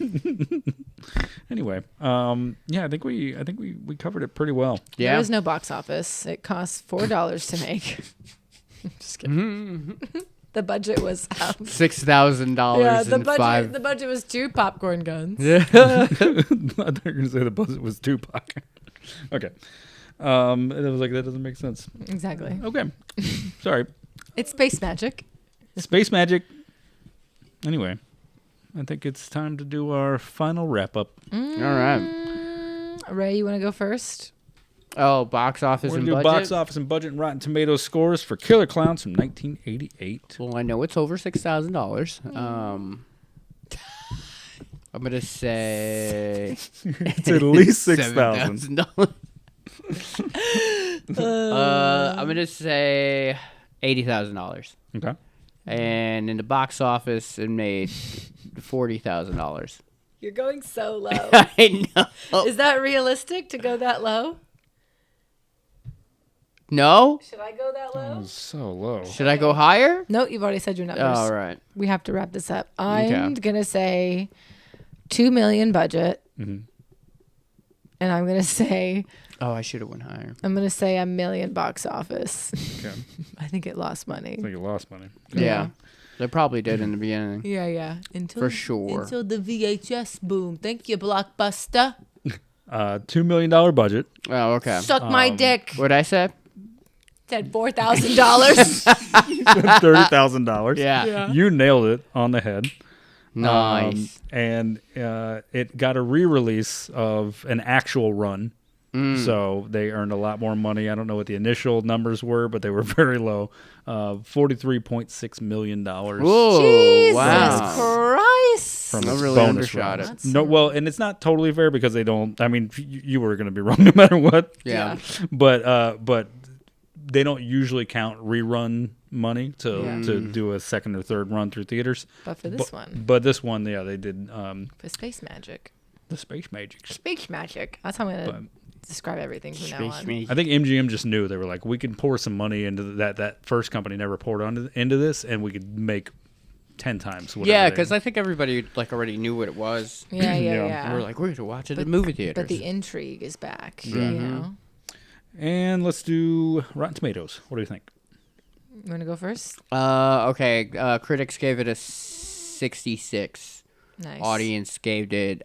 C: Anyway, yeah, I think we covered it pretty well.
E: There
D: Yeah.
E: was no box office. It cost $4 to make. Just kidding. The budget was
D: $6,000
E: yeah.
D: and five.
E: The budget was 2 popcorn guns.
C: I thought you were gonna say the budget was Tupac. Okay, and I was like, that doesn't make sense.
E: Exactly.
C: Okay, sorry.
E: It's space magic.
C: Space magic. Anyway, I think it's time to do our final wrap up.
D: All right.
E: Ray, you want to go first?
D: Oh, box office
C: We're
D: and
C: gonna do
D: budget.
C: box office and budget and Rotten Tomatoes scores for Killer Klowns from 1988.
D: Well, I know it's over $6,000. I'm gonna say
C: It's at least 6,000.
D: $7,000. I'm gonna say $80,000.
C: Okay.
D: And in the box office, it made $40,000.
E: You're going so low.
D: I know.
E: Is that realistic to go that low?
D: No?
E: Should I go that low?
C: So low.
D: Should I go higher?
E: No, you've already said your numbers.
D: All right.
E: We have to wrap this up. I'm
D: Okay.
E: gonna say $2 million budget, and I'm gonna say
D: Oh, I should have went higher.
E: $1 million box office.
C: Okay.
E: I think it lost money.
C: I think you lost money.
D: Yeah. They probably did in the beginning.
E: Yeah. Until
D: For sure.
E: Until the VHS boom. Thank you, Blockbuster.
C: $2 million budget.
D: Oh, okay.
E: Suck my dick.
D: What'd I say?
E: Said $4,000.
C: $30,000.
D: Yeah.
C: You nailed it on the head.
D: Nice.
C: And it got a re-release of an actual run. So they earned a lot more money. I don't know what the initial numbers were, but they were very low. $43.6 million.
D: Whoa,
E: Jesus
D: wow.
E: Christ.
C: From
D: I
C: its
D: really
C: bonus
D: undershot
C: runs.
D: it.
C: No, well, and it's not totally fair because they don't. I mean, you were going to be wrong no matter what.
D: Yeah.
C: But they don't usually count rerun money to do a second or third run through theaters.
E: But for this one.
C: But this one, yeah, they did
E: For Space Magic.
C: the Space Magic.
E: Space Magic. That's how I'm going to describe everything from now on.
C: I think MGM just knew. They were like, we can pour some money into that first company never poured into this, and we could make 10 times whatever.
D: Yeah, because I think everybody like already knew what it was.
E: Yeah.
D: We were like, we're going to watch it at movie theaters.
E: But the intrigue is back, you know?
C: And let's do Rotten Tomatoes. What do you think?
E: You want to go first?
D: Okay. Critics gave it a 66.
E: Nice.
D: Audience gave it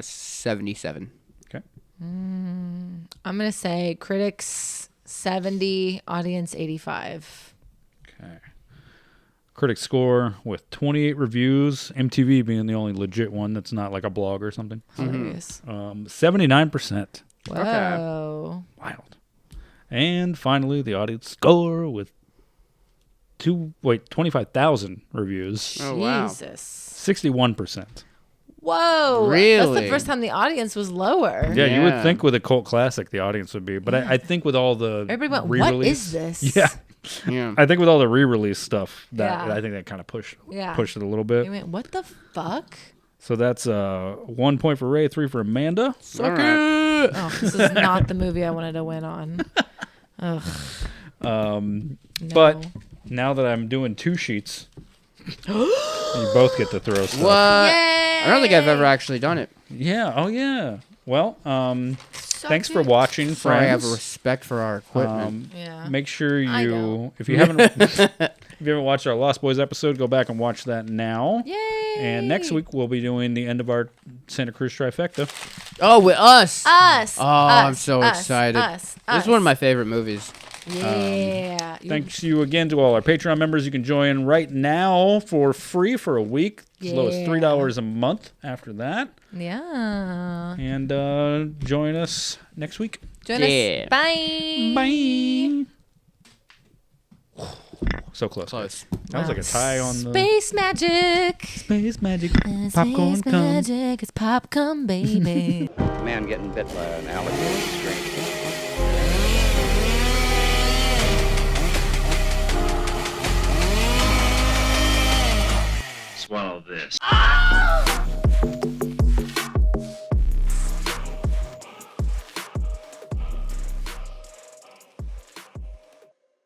D: 77.
C: Okay.
E: I'm going to say critics 70, audience 85.
C: Okay. Critic score with 28 reviews. MTV being the only legit one that's not like a blog or something.
E: Hilarious.
C: 79%.
E: Whoa.
C: Wild. And finally, the audience score with 25,000 reviews.
D: Oh, wow.
E: Jesus.
C: 61%.
E: Whoa. That's
D: Really?
E: the first time the audience was lower.
C: Yeah, you would
D: Yeah.
C: think with a cult classic the audience would be, but I think with all the
E: Everybody went,
C: re-release,
E: what is this?
C: Yeah,
D: Yeah.
C: I think with all the re-release stuff, that
E: Yeah.
C: I think that kind of pushed
E: Yeah.
C: it a little bit.
E: You went, what the fuck?
C: So that's 1 point for Ray, 3 for Amanda.
D: All right.
E: Oh, this is not the movie I wanted to win on. Ugh. No.
C: But now that I'm doing 2 sheets, you both get to throw stuff.
D: What?
E: Yay!
D: I don't think I've ever actually done it.
C: Yeah. Oh yeah. Well,
E: Suck
C: thanks for
E: it.
C: watching,
D: So I have
C: friends.
D: respect for our equipment.
E: Yeah.
C: Make sure
E: I
C: you,
E: don't.
C: if you haven't, if you haven't watched our Lost Boys episode, go back and watch that now.
E: Yay!
C: And next week we'll be doing the end of our Santa Cruz Trifecta.
D: Oh, with us.
E: Us.
D: Oh, I'm
E: us,
D: so
E: us,
D: excited.
E: Us.
D: This is one of my favorite movies.
E: Yeah.
C: Thanks you again to all our Patreon members. You can join right now for free for a week, as low as
E: Yeah.
C: $3 a month after that.
E: Yeah.
C: And join us next week.
E: Join
D: Yeah.
E: us. Bye.
C: Bye. So close.
D: Close.
C: That was like a tie on the
E: Space magic.
C: Space Magic. Popcorn
E: Space
C: comes.
E: magic. It's popcorn, baby.
A: Man getting bit by an alligator. Strange.
B: Swallow this.